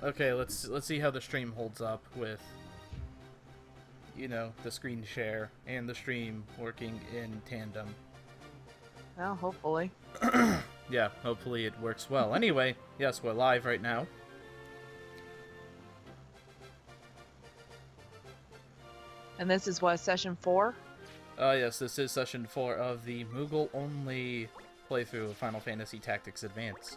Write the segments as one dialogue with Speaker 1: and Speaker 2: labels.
Speaker 1: Okay, let's see how the stream holds up with, you know, the screen share and the stream working in tandem.
Speaker 2: Well, hopefully.
Speaker 1: Yeah, hopefully it works well. Anyway, yes, we're live right now.
Speaker 2: And this is what, session 4?
Speaker 1: Yes, this is session 4 of the Moogle only playthrough of Final Fantasy Tactics Advance.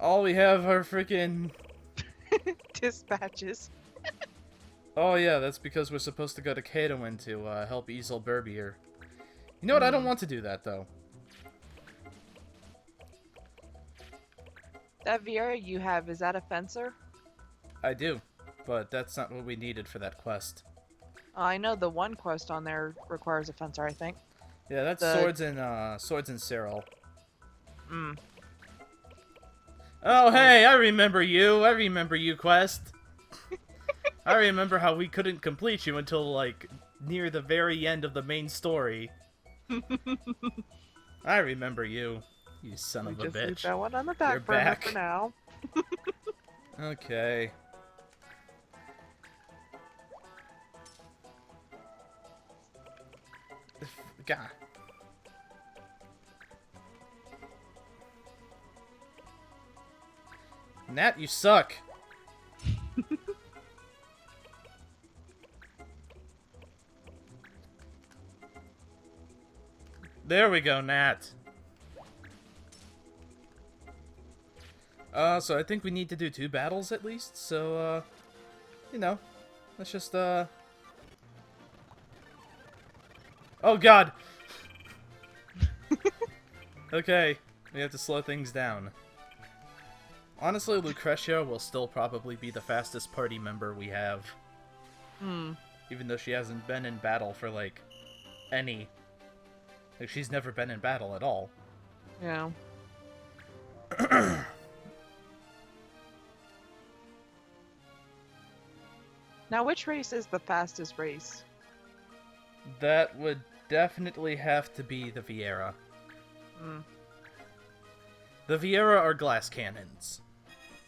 Speaker 1: All we have are freaking...
Speaker 2: Dispatches.
Speaker 1: Oh yeah, that's because we're supposed to go to Cadowin to help Easel Burbier. You know what, I don't want to do that, though.
Speaker 2: That Viera you have, is that a fencer?
Speaker 1: I do, but that's not what we needed for that quest.
Speaker 2: I know the one quest on there requires a fencer, I think.
Speaker 1: Yeah, that's Swords and Cyril.
Speaker 2: Mm.
Speaker 1: Oh, hey, I remember you. I remember you, Quest. I remember how we couldn't complete you until, like, near the very end of the main story. I remember you. You son of a
Speaker 2: Just
Speaker 1: bitch.
Speaker 2: leave that one on the back
Speaker 1: You're
Speaker 2: burner
Speaker 1: back.
Speaker 2: for now.
Speaker 1: Okay. God. Nat, you suck. There we go, Nat. So I think we need to do 2 battles at least, so, you know, let's just, Oh god! Okay, we have to slow things down. Honestly, Lucretia will still probably be the fastest party member we have.
Speaker 2: Hmm.
Speaker 1: Even though she hasn't been in battle for, like, any. Like, she's never been in battle at all.
Speaker 2: Yeah. Now, which race is the fastest race?
Speaker 1: That would definitely have to be the Viera.
Speaker 2: Hmm.
Speaker 1: The Viera are glass cannons.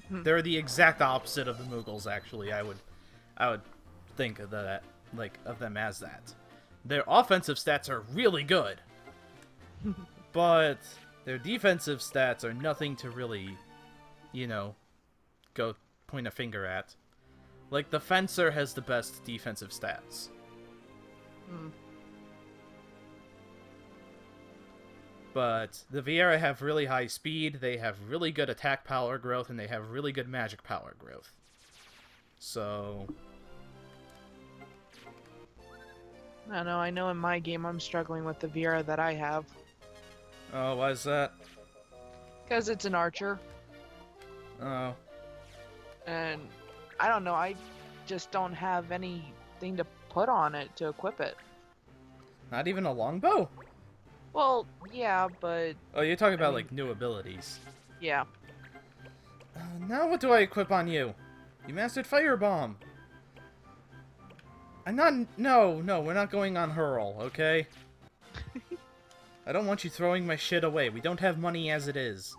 Speaker 2: Hmm.
Speaker 1: They're the exact opposite of the Moogles, actually. I would think of that, like, of them as that. Their offensive stats are really good. But their defensive stats are nothing to really, you know, go point a finger at. Like, the Fencer has the best defensive stats.
Speaker 2: Hmm.
Speaker 1: But the Viera have really high speed, they have really good attack power growth, and they have really good magic power growth. So...
Speaker 2: I don't know, I know in my game I'm struggling with the Viera that I have.
Speaker 1: Oh, why is that?
Speaker 2: Because it's an archer.
Speaker 1: Oh.
Speaker 2: And I don't know, I just don't have anything to put on it to equip it.
Speaker 1: Not even a longbow?
Speaker 2: Well, yeah, but...
Speaker 1: Oh, you're talking about, like, new abilities.
Speaker 2: Yeah.
Speaker 1: Now what do I equip on you? You mastered Firebomb! I'm not... No, we're not going on Hurl, okay? I don't want you throwing my shit away. We don't have money as it is.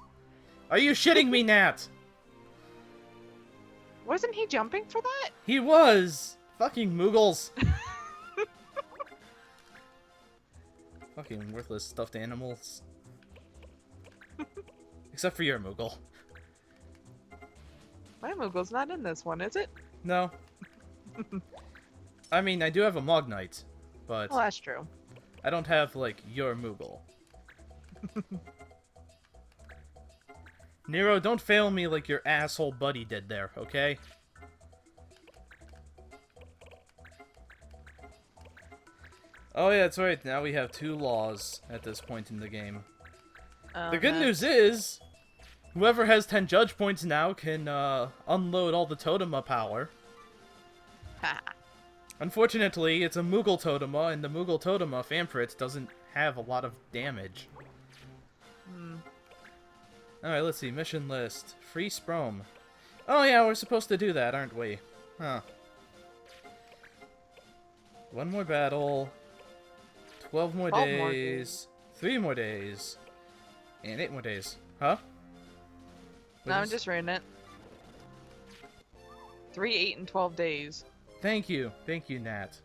Speaker 1: Are you shitting me, Nat?
Speaker 2: Wasn't he jumping for that?
Speaker 1: He was! Fucking Moogles! Fucking worthless stuffed animals. Except for your Moogle.
Speaker 2: My Moogle's not in this one, is it?
Speaker 1: No. I mean, I do have a Mognite, but
Speaker 2: Well, that's true.
Speaker 1: I don't have, like, your Moogle. Nero, don't fail me like your asshole buddy did there, okay? Oh yeah, that's right. Now we have 2 laws at this point in the game. The good news is, whoever has 10 judge points now can unload all the Totema power. Unfortunately, it's a Moogle Totema, and the Moogle Totema, Famfrit, doesn't have a lot of damage. Alright, let's see. Mission list. Free Sprome. Oh yeah, we're supposed to do that, aren't we? Huh. 1 more battle. 12 more
Speaker 2: 12
Speaker 1: days.
Speaker 2: more days.
Speaker 1: 3 more days. And 8 more days. Huh?
Speaker 2: No, I'm just reading it. 3, 8, and 12 days.
Speaker 1: Thank you. Thank you, Nat.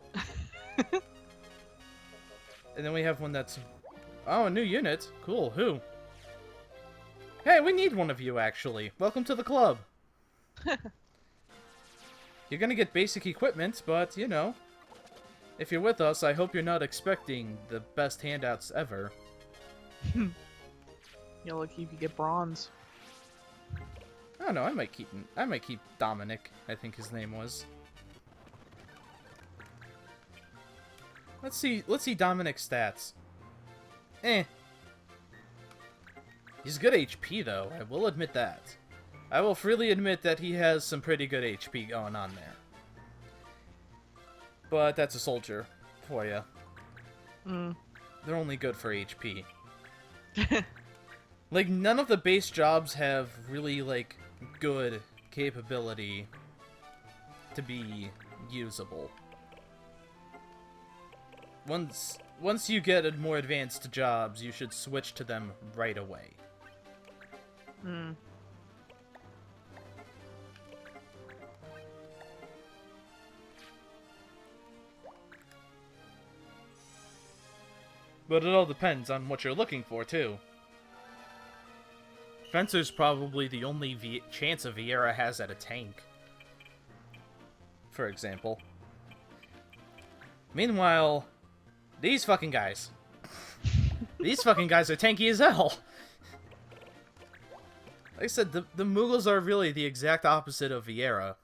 Speaker 1: And then we have one that's... Oh, a new unit. Cool. Who? Hey, we need one of you, actually. Welcome to the club. You're gonna get basic equipment, but, you know... If you're with us, I hope you're not expecting the best handouts ever.
Speaker 2: You're lucky if you get bronze.
Speaker 1: I don't know, I might keep Dominic, I think his name was. Let's see Dominic's stats. Eh. He's good HP though, I will admit that. I will freely admit that he has some pretty good HP going on there. But that's a soldier for you. They're only good for HP. Like, none of the base jobs have really, like, good capability to be usable. Once you get more advanced jobs, you should switch to them right away. But it all depends on what you're looking for, too. Fencer's probably the only chance a Vieira has at a tank. For example. Meanwhile, these fucking guys. These fucking guys are tanky as hell. Like I said, the Moogles are really the exact opposite of Vieira.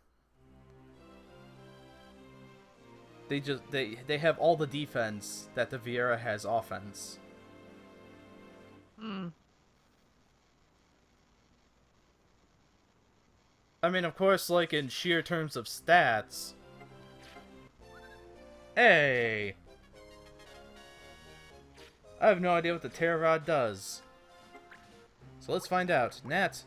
Speaker 1: They have all the defense that the Vieira has offense. I mean, of course, like, in sheer terms of stats... Hey! I have no idea what the Terror Rod does. So let's find out. Nat,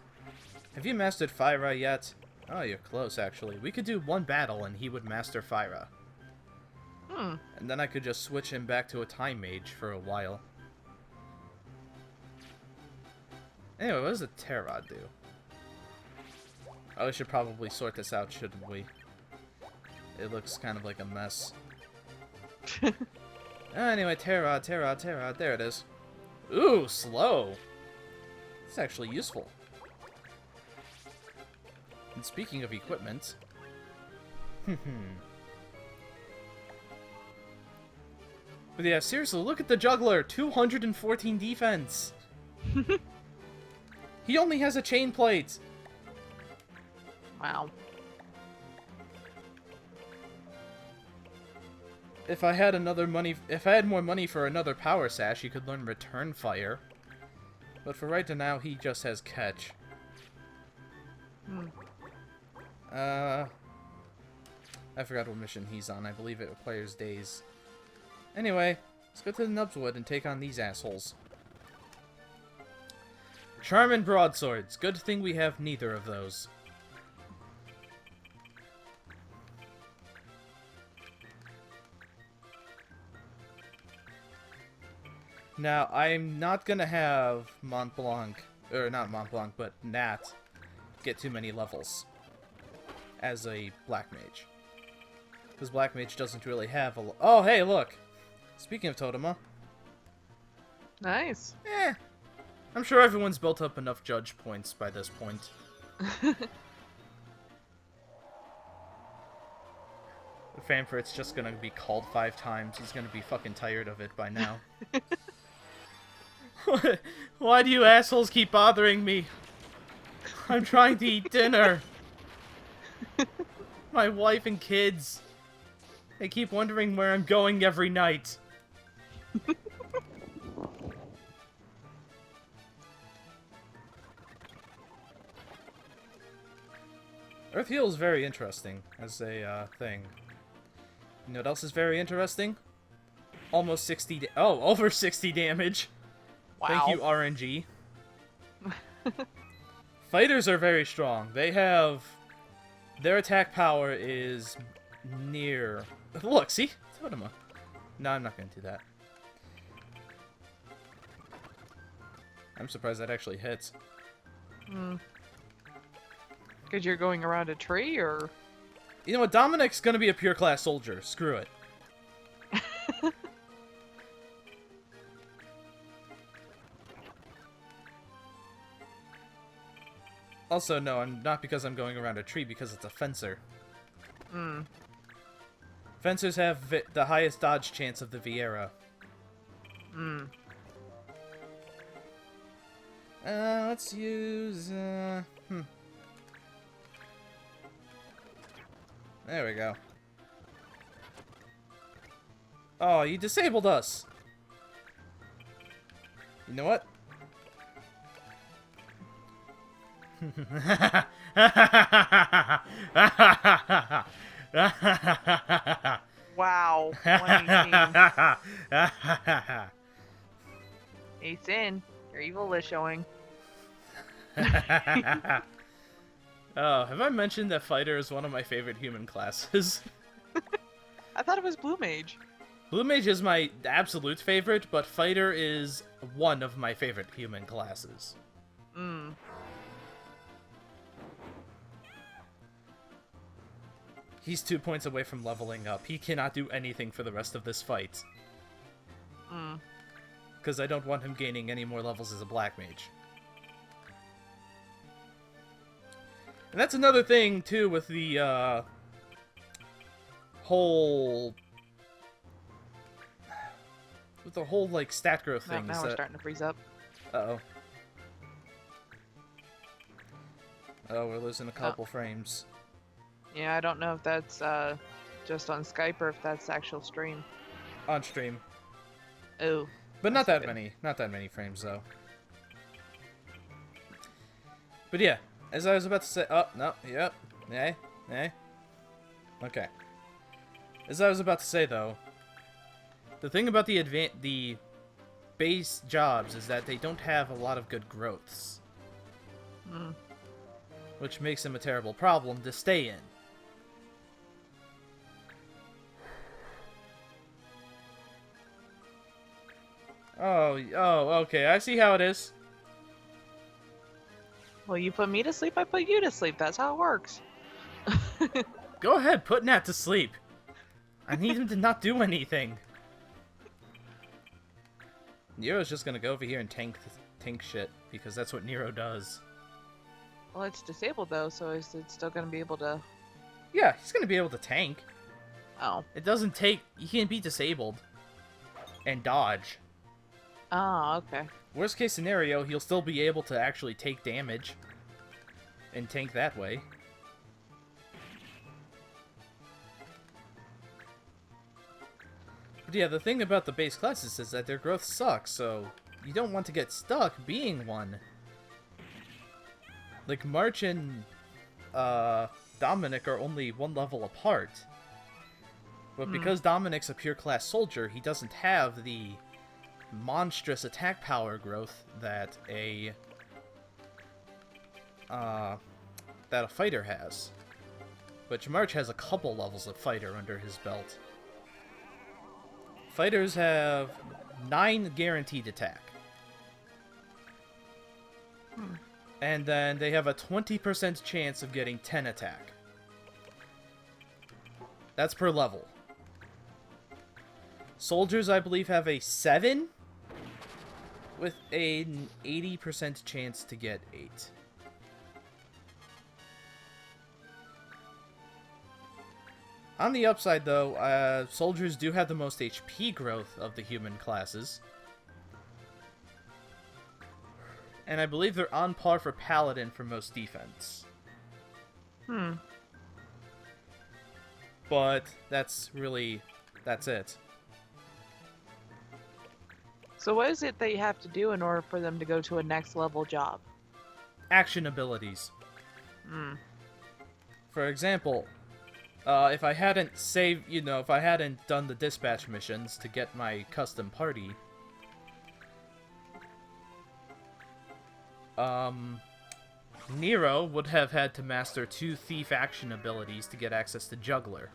Speaker 1: have you mastered Fyra yet? Oh, you're close, actually. We could do one battle and he would master Fyra. And then I could just switch him back to a Time Mage for a while. Anyway, what does the Terror Rod do? Oh, we should probably sort this out, shouldn't we? It looks kind of like a mess. Anyway, Terror Rod, there it is. Ooh, slow! It's actually useful. And speaking of equipment... But yeah, seriously, look at the Juggler! 214 defense! He only has a chain plate!
Speaker 2: Wow.
Speaker 1: If I had more money for another Power Sash, he could learn Return Fire. But for right now, he just has Catch. I forgot what mission he's on. I believe it requires days. Anyway, let's go to the Nubswood and take on these assholes. Charm and Broadswords. Good thing we have neither of those. Now, I'm not gonna have Mont Blanc, or not Mont Blanc, but Nat, get too many levels as a Black Mage. Because Black Mage doesn't really have a... Oh, hey, look! Speaking of Totema.
Speaker 2: Nice.
Speaker 1: I'm sure everyone's built up enough judge points by this point. Fanfrit's just gonna be called 5 times. He's gonna be fucking tired of it by now. Why do you assholes keep bothering me? I'm trying to eat dinner. My wife and kids. They keep wondering where I'm going every night. Earth Heal is very interesting as a thing. You know what else is very interesting? Almost 60 over 60 damage.
Speaker 2: Wow.
Speaker 1: Thank you, RNG. Fighters are very strong. They have... Their attack power is near... Look, see? Totema. No, I'm not going to do that. I'm surprised that actually hits.
Speaker 2: Hmm. Because you're going around a tree, or?
Speaker 1: You know what? Dominic's gonna be a pure class soldier. Screw it. Also, no, I'm not because I'm going around a tree, because it's a fencer.
Speaker 2: Hmm.
Speaker 1: Fencers have the highest dodge chance of the Viera.
Speaker 2: Hmm.
Speaker 1: Let's use, There we go. Oh, you disabled us! You know what?
Speaker 2: Wow. 118. Ace in. Your evil is showing.
Speaker 1: Oh, have I mentioned that Fighter is one of my favorite human classes?
Speaker 2: I thought it was Blue Mage.
Speaker 1: Blue Mage is my absolute favorite, but Fighter is one of my favorite human classes.
Speaker 2: Hmm.
Speaker 1: He's 2 points away from leveling up. He cannot do anything for the rest of this fight.
Speaker 2: Hmm.
Speaker 1: Because I don't want him gaining any more levels as a Black Mage. And that's another thing, too, with the, whole... With the whole, like, stat growth thing.
Speaker 2: Now we're starting to freeze up.
Speaker 1: Uh-oh. Oh, we're losing a couple frames.
Speaker 2: Yeah, I don't know if that's, just on Skype or if that's actual stream.
Speaker 1: On stream.
Speaker 2: Oh.
Speaker 1: But not that
Speaker 2: good.
Speaker 1: many. Not that many frames, though. But yeah, as I was about to say... Oh, no, yep. Okay. As I was about to say, though, the thing about the base jobs is that they don't have a lot of good growths.
Speaker 2: Hmm.
Speaker 1: Which makes them a terrible problem to stay in. Oh, okay, I see how it is.
Speaker 2: Well, you put me to sleep, I put you to sleep. That's how it works.
Speaker 1: Go ahead, put Nat to sleep. I need him to not do anything. Nero's just gonna go over here and tank shit, because that's what Nero does.
Speaker 2: Well, it's disabled though, so is it still gonna be able to?
Speaker 1: Yeah, he's gonna be able to tank.
Speaker 2: Oh.
Speaker 1: It doesn't take... He can be disabled. And dodge.
Speaker 2: Oh, okay.
Speaker 1: Worst case scenario, he'll still be able to actually take damage. And tank that way. But yeah, the thing about the base classes is that their growth sucks, so you don't want to get stuck being one. Like, March and Dominic are only one level apart. But because Dominic's a pure class soldier, he doesn't have the monstrous attack power growth that a fighter has. Which March has a couple levels of fighter under his belt. Fighters have 9 guaranteed attack. And then they have a 20% chance of getting 10 attack. That's per level. Soldiers, I believe, have a 7 with an 80% chance to get 8. On the upside, though, soldiers do have the most HP growth of the human classes. And I believe they're on par for Paladin for most defense. But that's it.
Speaker 2: So what is it they have to do in order for them to go to a next level job?
Speaker 1: Action abilities. For example, if I hadn't if I hadn't done the dispatch missions to get my custom party, Nero would have had to master 2 thief action abilities to get access to Juggler.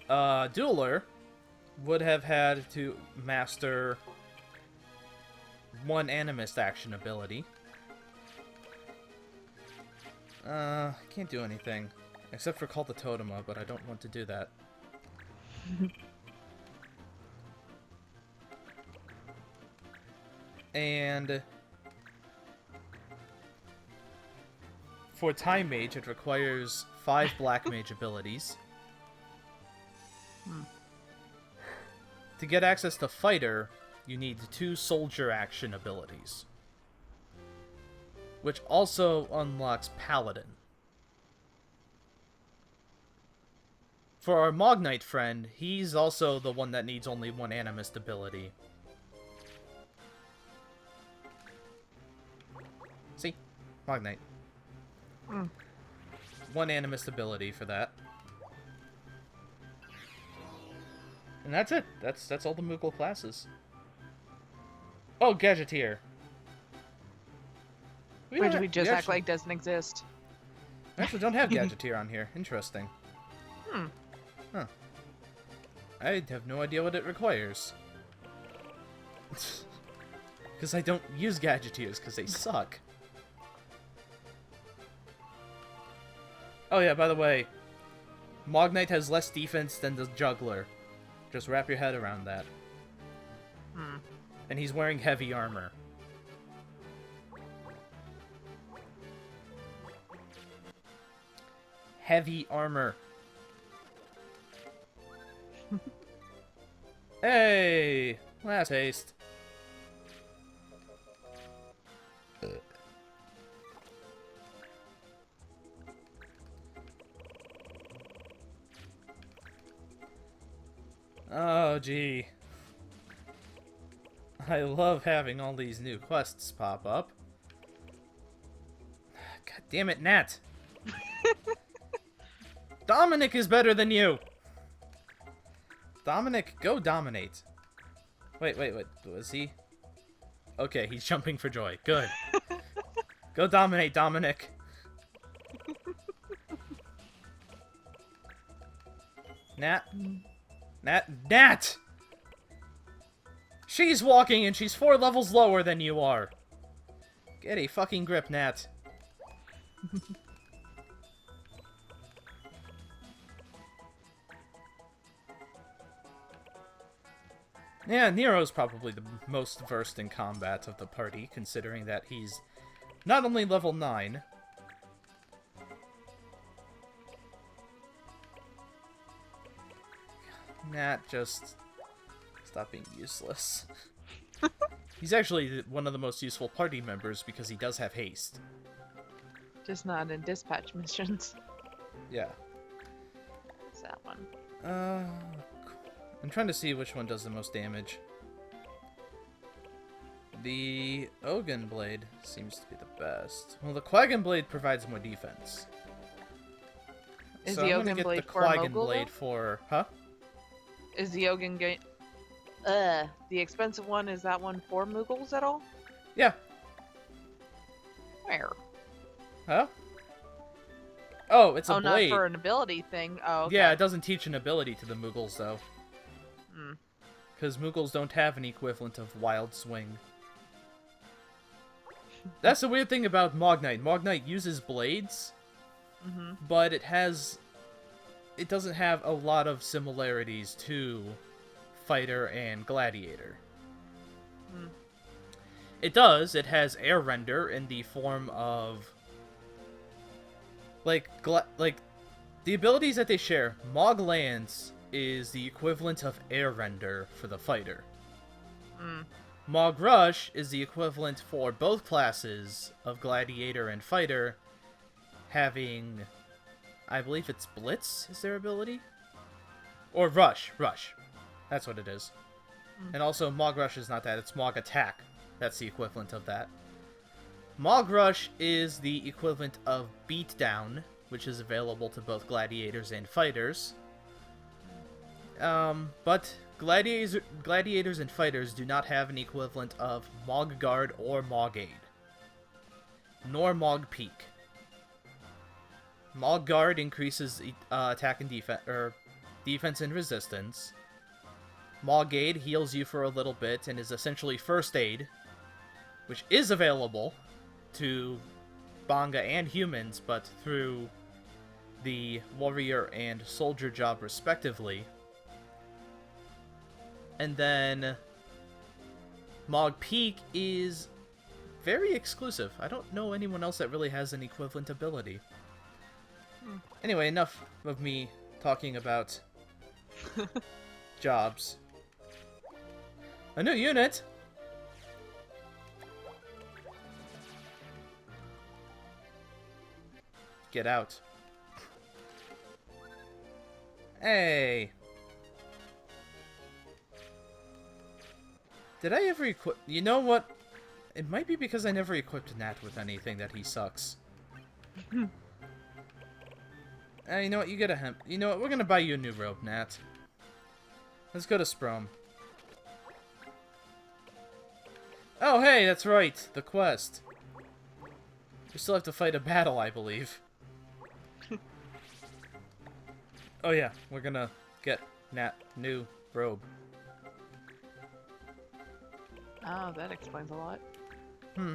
Speaker 1: Dueler would have had to master one Animist action ability. Can't do anything. Except for Call the Totema, but I don't want to do that. And for Time Mage, it requires 5 Black Mage abilities. To get access to Fighter, you need 2 Soldier action abilities. Which also unlocks Paladin. For our Mog Knight friend, he's also the one that needs only 1 Animist ability. See? Mog Knight. 1 Animist ability for that. And that's it. That's all the Moogle classes. Oh, Gadgeteer.
Speaker 2: Which we just act like doesn't exist.
Speaker 1: We actually don't have Gadgeteer on here. Interesting. Huh. I have no idea what it requires. Because I don't use Gadgeteers, because they suck. Oh yeah, by the way, Mog Knight has less defense than the Juggler. Just wrap your head around that. And he's wearing heavy armor. Heavy armor. Hey! Last taste. Oh, gee. I love having all these new quests pop up. God damn it, Nat! Dominic is better than you! Dominic, go dominate. Wait, was he? Okay, he's jumping for joy. Good. Go dominate, Dominic. Nat? Nat! She's walking and she's 4 levels lower than you are. Get a fucking grip, Nat. Yeah, Nero's probably the most versed in combat of the party, considering that he's not only level 9... Nat, just stop being useless. He's actually one of the most useful party members because he does have haste.
Speaker 2: Just not in dispatch missions.
Speaker 1: Yeah.
Speaker 2: What's that one?
Speaker 1: I'm trying to see which one does the most damage. The Ogun Blade seems to be the best. Well, the Quaggin Blade provides more defense.
Speaker 2: Is
Speaker 1: so
Speaker 2: the
Speaker 1: I'm
Speaker 2: Ogun
Speaker 1: gonna
Speaker 2: Blade
Speaker 1: get the
Speaker 2: for
Speaker 1: Quaggin
Speaker 2: Moogle,
Speaker 1: Blade
Speaker 2: though?
Speaker 1: for... Huh?
Speaker 2: Is the Ogun game? The expensive one, is that one for Moogles at all?
Speaker 1: Yeah.
Speaker 2: Where?
Speaker 1: Huh? Oh, it's a
Speaker 2: Oh,
Speaker 1: blade.
Speaker 2: not for an ability thing. Oh, okay.
Speaker 1: Yeah, it doesn't teach an ability to the Moogles, though.
Speaker 2: Hmm.
Speaker 1: Because Moogles don't have an equivalent of Wild Swing. That's the weird thing about Mog Knight. Mog Knight uses blades, but it doesn't have a lot of similarities to Fighter and Gladiator. It does. It has air render in the form of... Like, the abilities that they share. Mog Lance is the equivalent of air render for the Fighter. Mog Rush is the equivalent for both classes of Gladiator and Fighter, having... I believe it's Blitz is their ability? Or Rush. That's what it is. And also, Mog Rush is not that, it's Mog Attack. That's the equivalent of that. Mog Rush is the equivalent of Beatdown, which is available to both Gladiators and Fighters. But Gladiators and Fighters do not have an equivalent of Mog Guard or Mog Aid. Nor Mog Peak. Mog Guard increases attack and defense and resistance. Maugade heals you for a little bit and is essentially first aid, which is available to Banga and humans, but through the warrior and soldier job respectively. And then Mog Peak is very exclusive. I don't know anyone else that really has an equivalent ability. Anyway, enough of me talking about jobs. A new unit! Get out. Hey! Did I ever equip... You know what? It might be because I never equipped Nat with anything that he sucks. You know what? You get a hemp. You know what? We're gonna buy you a new robe, Nat. Let's go to Sprome. Oh, hey, that's right. The quest. We still have to fight a battle, I believe. Oh yeah, we're gonna get Nat new robe.
Speaker 2: Oh, that explains a lot.
Speaker 1: Hmm.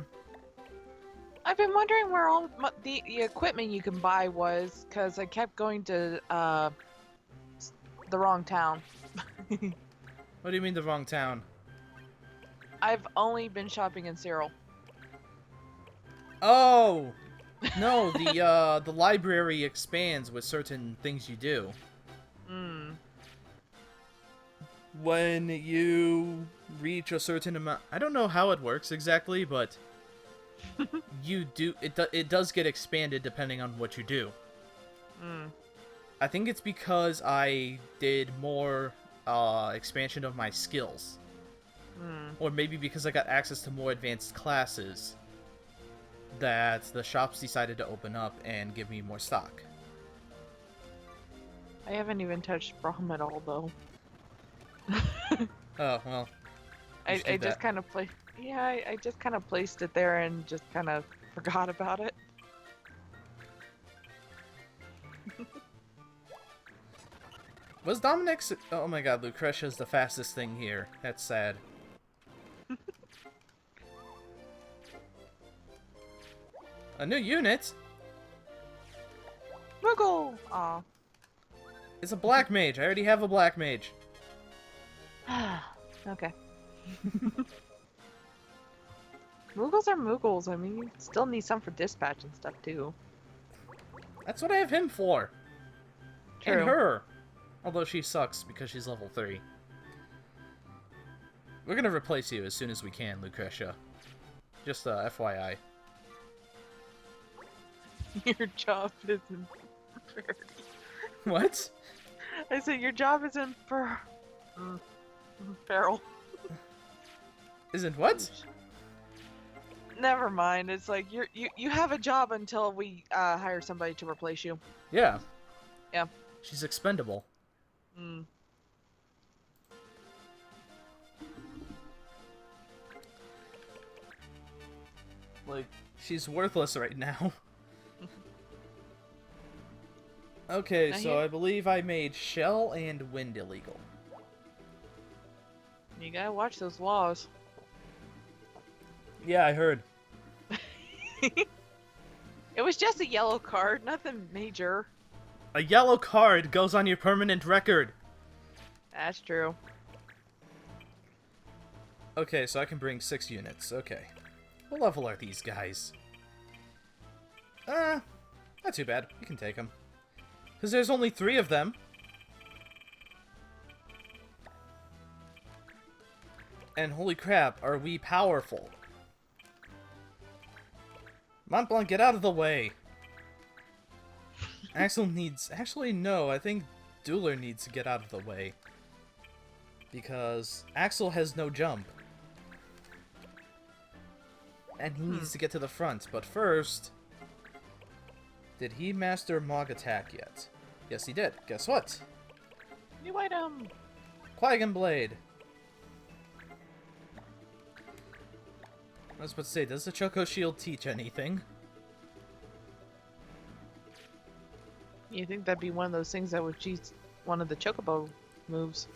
Speaker 2: I've been wondering where all the equipment you can buy was, because I kept going to the wrong town.
Speaker 1: What do you mean the wrong town?
Speaker 2: I've only been shopping in Cyril.
Speaker 1: Oh! No, the library expands with certain things you do.
Speaker 2: Hmm.
Speaker 1: When you reach a certain amount... I don't know how it works exactly, but... It does get expanded depending on what you do.
Speaker 2: Hmm.
Speaker 1: I think it's because I did more expansion of my skills.
Speaker 2: Hmm.
Speaker 1: Or maybe because I got access to more advanced classes that the shops decided to open up and give me more stock.
Speaker 2: I haven't even touched Brahm at all, though.
Speaker 1: Oh, well. You should do
Speaker 2: I just
Speaker 1: that.
Speaker 2: kind of play. Yeah, I just kind of placed it there and just kind of forgot about it.
Speaker 1: Was Dominic's... Oh my god, Lucretia's the fastest thing here. That's sad. A new unit?
Speaker 2: Moogle! Aw.
Speaker 1: It's a black mage. I already have a black mage.
Speaker 2: Okay. Moogles are Moogles. I mean, you still need some for dispatch and stuff, too.
Speaker 1: That's what I have him for.
Speaker 2: True.
Speaker 1: And her. Although she sucks because she's level 3. We're gonna replace you as soon as we can, Lucretia. Just FYI.
Speaker 2: Your job isn't fair.
Speaker 1: What?
Speaker 2: I said your job isn't for feral.
Speaker 1: Isn't what?
Speaker 2: Never mind. It's like you have a job until we hire somebody to replace you.
Speaker 1: Yeah.
Speaker 2: Yeah.
Speaker 1: She's expendable.
Speaker 2: Mm.
Speaker 1: Like, she's worthless right now. Okay,
Speaker 2: Now
Speaker 1: so
Speaker 2: here-
Speaker 1: I believe I made Shell and Wind illegal.
Speaker 2: You gotta watch those laws.
Speaker 1: Yeah, I heard.
Speaker 2: It was just a yellow card, nothing major.
Speaker 1: A yellow card goes on your permanent record.
Speaker 2: That's true.
Speaker 1: Okay, so I can bring 6 units. Okay. What level are these guys? Not too bad. We can take them. Because there's only 3 of them. And holy crap, are we powerful. Mont Blanc, get out of the way. Axel needs... Actually, no. I think Dueler needs to get out of the way. Because Axel has no jump. And he needs to get to the front. But first... Did he master Mog Attack yet? Yes, he did. Guess what?
Speaker 2: New item.
Speaker 1: Qui-Gon Blade. I was about to say, does the Choco Shield teach anything?
Speaker 2: You think that'd be one of those things that would cheat one of the Chocobo moves?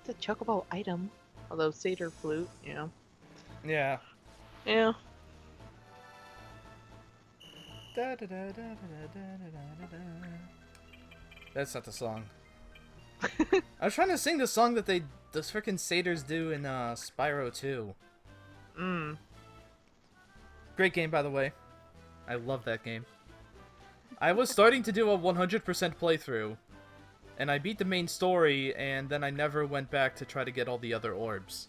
Speaker 2: a chocobo item. Although satyr flute, you know.
Speaker 1: Yeah.
Speaker 2: Yeah.
Speaker 1: That's not the song. I was trying to sing the song that those frickin' satyrs do in Spyro 2.
Speaker 2: Mm.
Speaker 1: Great game, by the way. I love that game. I was starting to do a 100% playthrough, and I beat the main story, and then I never went back to try to get all the other orbs.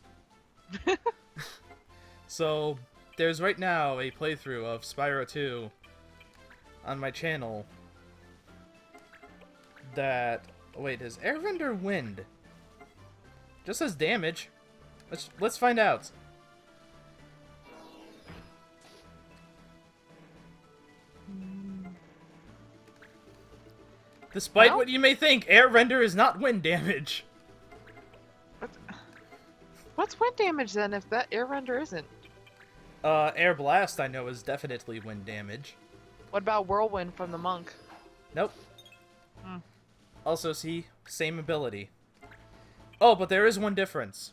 Speaker 1: So, there's right now a playthrough of Spyro 2 on my channel that... Wait, is Airbender Wind? Just says damage. Let's find out. Despite what you may think, air render is not wind damage.
Speaker 2: What's wind damage then if that air render isn't?
Speaker 1: Air blast I know is definitely wind damage.
Speaker 2: What about whirlwind from the monk?
Speaker 1: Nope.
Speaker 2: Hmm.
Speaker 1: Also, see, same ability. Oh, but there is one difference.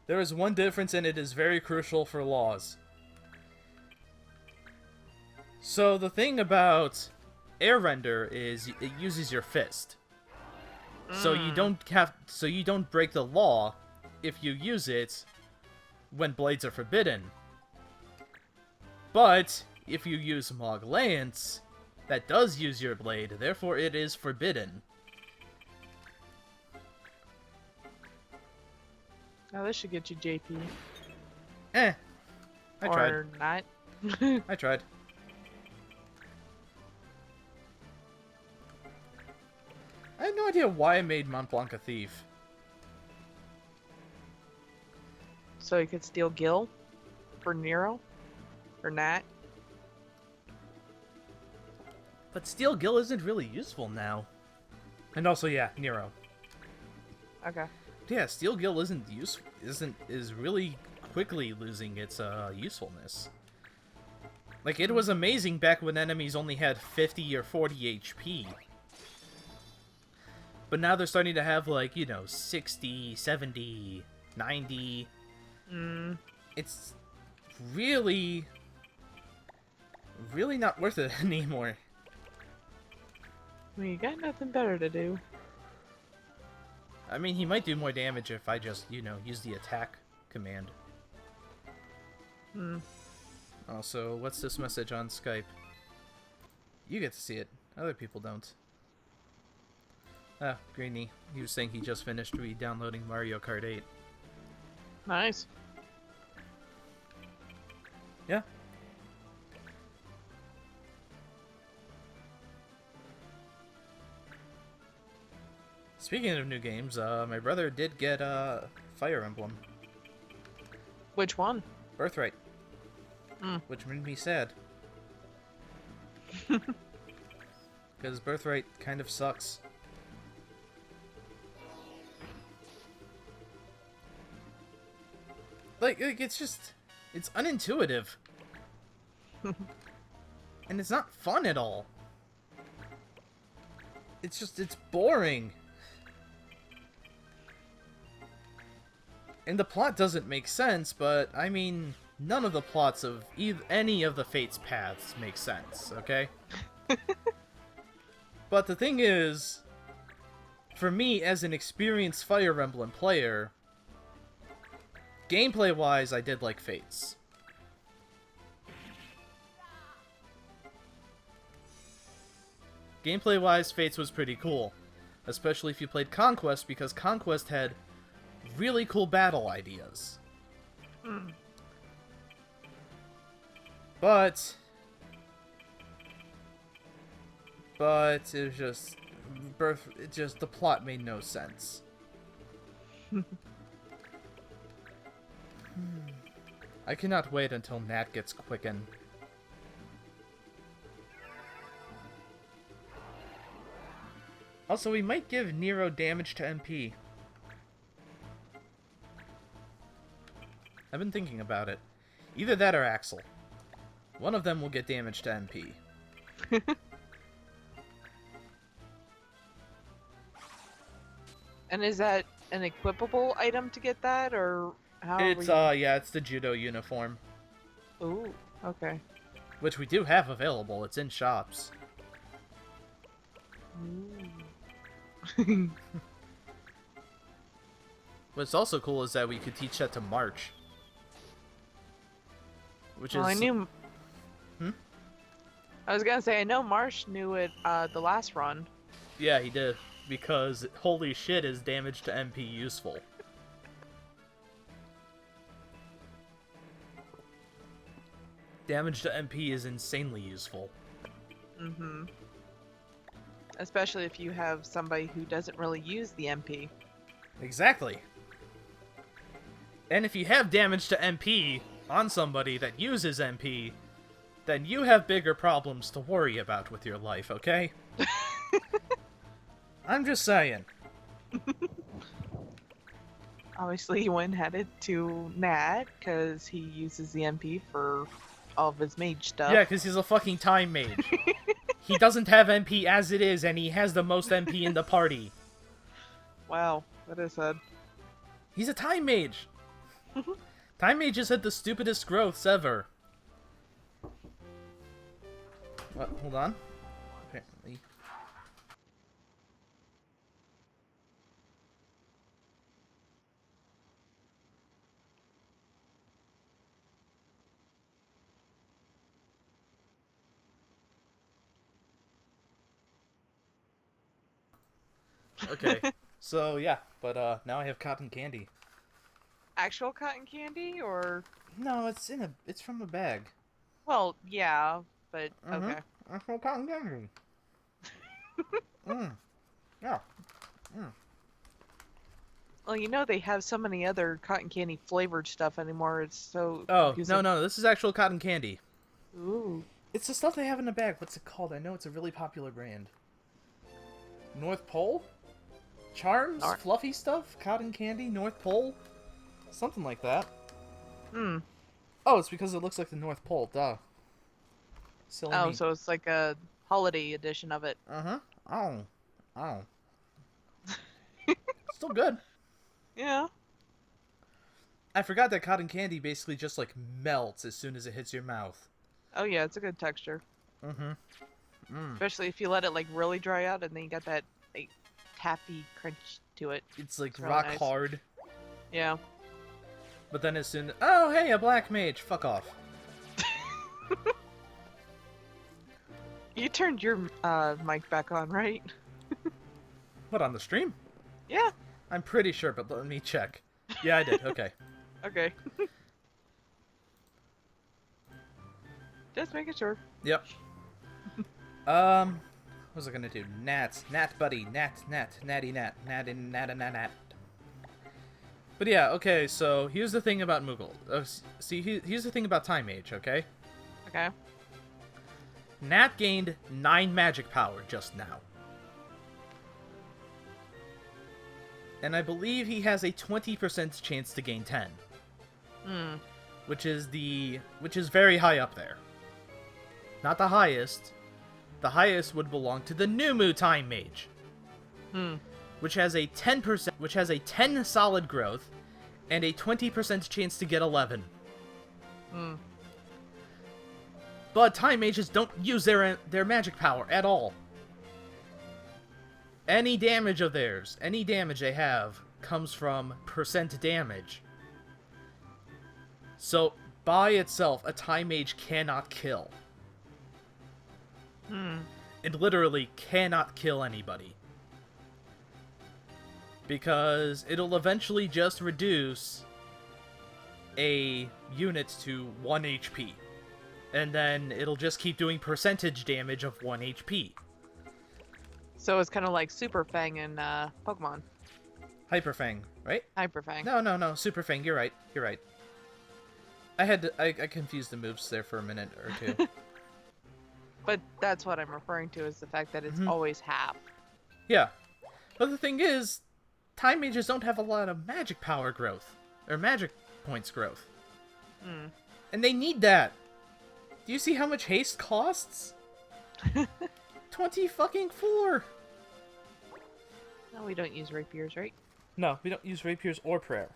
Speaker 1: There is one difference, and it is very crucial for laws. So the thing about air render is it uses your fist. So you don't break the law if you use it when blades are forbidden. But if you use Mog Lance, that does use your blade, therefore it is forbidden.
Speaker 2: Now this should get you JP.
Speaker 1: I tried.
Speaker 2: Or not.
Speaker 1: I tried. I have no idea why I made Mont Blanc a thief.
Speaker 2: So you could steal Gil for Nero? Or Nat?
Speaker 1: But Steel Gill isn't really useful now. And also, yeah, Nero.
Speaker 2: Okay.
Speaker 1: Yeah, Steel Gill is really quickly losing its usefulness. Like, it was amazing back when enemies only had 50 or 40 HP. But now they're starting to have, like, you know, 60, 70, 90. It's really not worth it anymore.
Speaker 2: Well, you got nothing better to do.
Speaker 1: I mean, he might do more damage if I just, you know, use the attack command. Also, what's this message on Skype? You get to see it. Other people don't. Ah, Greeny. He was saying he just finished re-downloading Mario Kart 8.
Speaker 2: Nice.
Speaker 1: Yeah. Speaking of new games, my brother did get Fire Emblem.
Speaker 2: Which one?
Speaker 1: Birthright. Which made me sad. Because Birthright kind of sucks. Like it's just... It's unintuitive. And it's not fun at all. It's boring. And the plot doesn't make sense, but, I mean, none of the plots of any of the Fates paths make sense, okay? But the thing is, for me, as an experienced Fire Emblem player, gameplay-wise, I did like Fates. Gameplay-wise, Fates was pretty cool. Especially if you played Conquest, because Conquest had really cool battle ideas. But it was just the plot made no sense. I cannot wait until Nat gets Quicken. Also, we might give Nero damage to MP. I've been thinking about it. Either that or Axel. One of them will get damage to MP.
Speaker 2: And is that an equipable item to get that, or how?
Speaker 1: It's yeah, it's the judo uniform,
Speaker 2: Ooh, okay.
Speaker 1: which we do have available. It's in shops.
Speaker 2: Ooh.
Speaker 1: What's also cool is that we could teach that to March. Which
Speaker 2: Well,
Speaker 1: is...
Speaker 2: I knew.
Speaker 1: Hmm?
Speaker 2: I was gonna say I know Marsh knew it the last run.
Speaker 1: Yeah, he did. Because, holy shit, is damage to MP useful. Damage to MP is insanely useful.
Speaker 2: Mm-hmm. Especially if you have somebody who doesn't really use the MP.
Speaker 1: Exactly. And if you have damage to MP on somebody that uses MP, then you have bigger problems to worry about with your life, okay? I'm just saying.
Speaker 2: Obviously, he went headed to Nat because he uses the MP for all of his mage stuff.
Speaker 1: Yeah, because he's a fucking time mage. He doesn't have MP as it is, and he has the most MP in the party.
Speaker 2: Wow, that is sad.
Speaker 1: He's a time mage. Time mages had the stupidest growths ever. What? Hold on. Apparently. Okay. So yeah, but now I have cotton candy.
Speaker 2: Actual cotton candy, or
Speaker 1: No, it's from a bag.
Speaker 2: well, yeah, but
Speaker 1: Mhm.
Speaker 2: okay.
Speaker 1: Actual cotton candy. Yeah.
Speaker 2: Well, you know they have so many other cotton candy flavored stuff anymore. It's so
Speaker 1: Oh,
Speaker 2: confusing.
Speaker 1: no, this is actual cotton candy.
Speaker 2: Ooh.
Speaker 1: It's the stuff they have in the bag. What's it called? I know it's a really popular brand. North Pole? Charms? Fluffy stuff? Cotton candy? North Pole? Something like that.
Speaker 2: Hmm.
Speaker 1: Oh, it's because it looks like the North Pole. Duh. Silly
Speaker 2: Oh,
Speaker 1: me.
Speaker 2: so it's like a holiday edition of it.
Speaker 1: Uh-huh. Oh. Still good.
Speaker 2: Yeah.
Speaker 1: I forgot that cotton candy basically just, like, melts as soon as it hits your mouth.
Speaker 2: Oh yeah, it's a good texture.
Speaker 1: Mm-hmm.
Speaker 2: Especially if you let it like really dry out and then you got that like taffy crunch to it.
Speaker 1: It's, like,
Speaker 2: really
Speaker 1: rock
Speaker 2: nice.
Speaker 1: hard.
Speaker 2: Yeah.
Speaker 1: But then as soon... Oh, hey, a black mage. Fuck off.
Speaker 2: You turned your mic back on, right?
Speaker 1: What, on the stream?
Speaker 2: Yeah.
Speaker 1: I'm pretty sure, but let me check. Yeah, I did. Okay.
Speaker 2: Okay. Just making sure.
Speaker 1: Yep. What was I gonna do? Nat buddy, natty nat. But yeah, okay, so here's the thing about Moogle. Here's the thing about Time Mage, okay?
Speaker 2: Okay.
Speaker 1: Nat gained 9 magic power just now. And I believe he has a 20% chance to gain 10.
Speaker 2: Hmm.
Speaker 1: Which is very high up there. Not the highest. The highest would belong to the Numu Time Mage.
Speaker 2: Hmm.
Speaker 1: Which has a 10 solid growth and a 20% chance to get 11.
Speaker 2: Hmm.
Speaker 1: But Time Mages don't use their magic power at all. Any damage of theirs, any damage they have, comes from percent damage. So, by itself, a Time Mage cannot kill.
Speaker 2: Hmm.
Speaker 1: It literally cannot kill anybody. Because it'll eventually just reduce a unit to 1 HP. And then it'll just keep doing percentage damage of 1 HP.
Speaker 2: So it's kind of like Super Fang in Pokemon.
Speaker 1: Hyper Fang, right?
Speaker 2: Hyper Fang.
Speaker 1: No, Super Fang, you're right. I confused the moves there for a minute or two.
Speaker 2: But that's what I'm referring to, is the fact that it's always half.
Speaker 1: Yeah. But the thing is, Time Mages don't have a lot of magic power growth. Or magic points growth.
Speaker 2: Hmm.
Speaker 1: And they need that. Do you see how much haste costs? 20 fucking 4.
Speaker 2: No, we don't use rapiers, right?
Speaker 1: No, we don't use rapiers or prayer.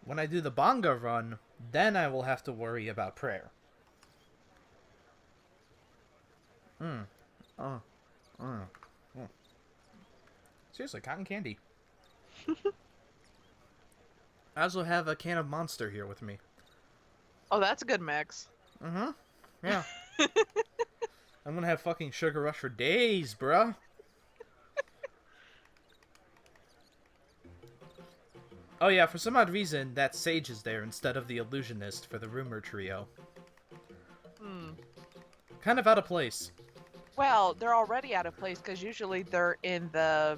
Speaker 1: When I do the Bonga run, then I will have to worry about prayer. Mm. Oh. Mm. Mm. Seriously, cotton candy. I also have a can of Monster here with me.
Speaker 2: Oh, that's a good mix.
Speaker 1: Mm-hmm. Yeah. I'm gonna have fucking Sugar Rush for days, bruh. Oh yeah, for some odd reason, that Sage is there instead of the Illusionist for the Rumor Trio.
Speaker 2: Hmm.
Speaker 1: Kind of out of place.
Speaker 2: Well, they're already out of place because usually they're in the,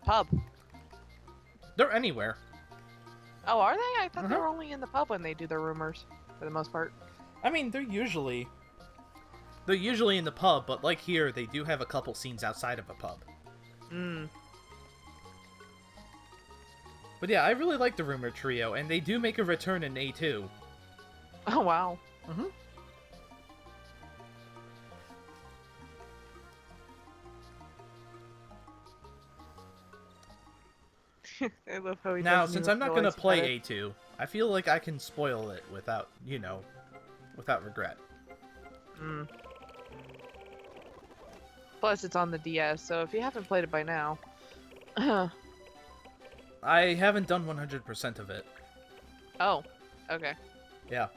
Speaker 2: pub.
Speaker 1: They're anywhere.
Speaker 2: Oh, are they? I thought they
Speaker 1: Uh-huh.
Speaker 2: were only in the pub when they do their rumors, for the most part.
Speaker 1: I mean, they're usually in the pub, but like here, they do have a couple scenes outside of a pub.
Speaker 2: Hmm.
Speaker 1: But yeah, I really like the Rumor Trio, and they do make a return in A2.
Speaker 2: Oh, wow.
Speaker 1: Mm-hmm.
Speaker 2: I love how he
Speaker 1: Now,
Speaker 2: doesn't
Speaker 1: since
Speaker 2: even
Speaker 1: I'm not
Speaker 2: realize
Speaker 1: gonna
Speaker 2: he
Speaker 1: play
Speaker 2: had it.
Speaker 1: A2, I feel like I can spoil it without, without regret.
Speaker 2: Mm. Plus, it's on the DS, so if you haven't played it by now,
Speaker 1: I haven't done 100% of it.
Speaker 2: oh, okay.
Speaker 1: Yeah.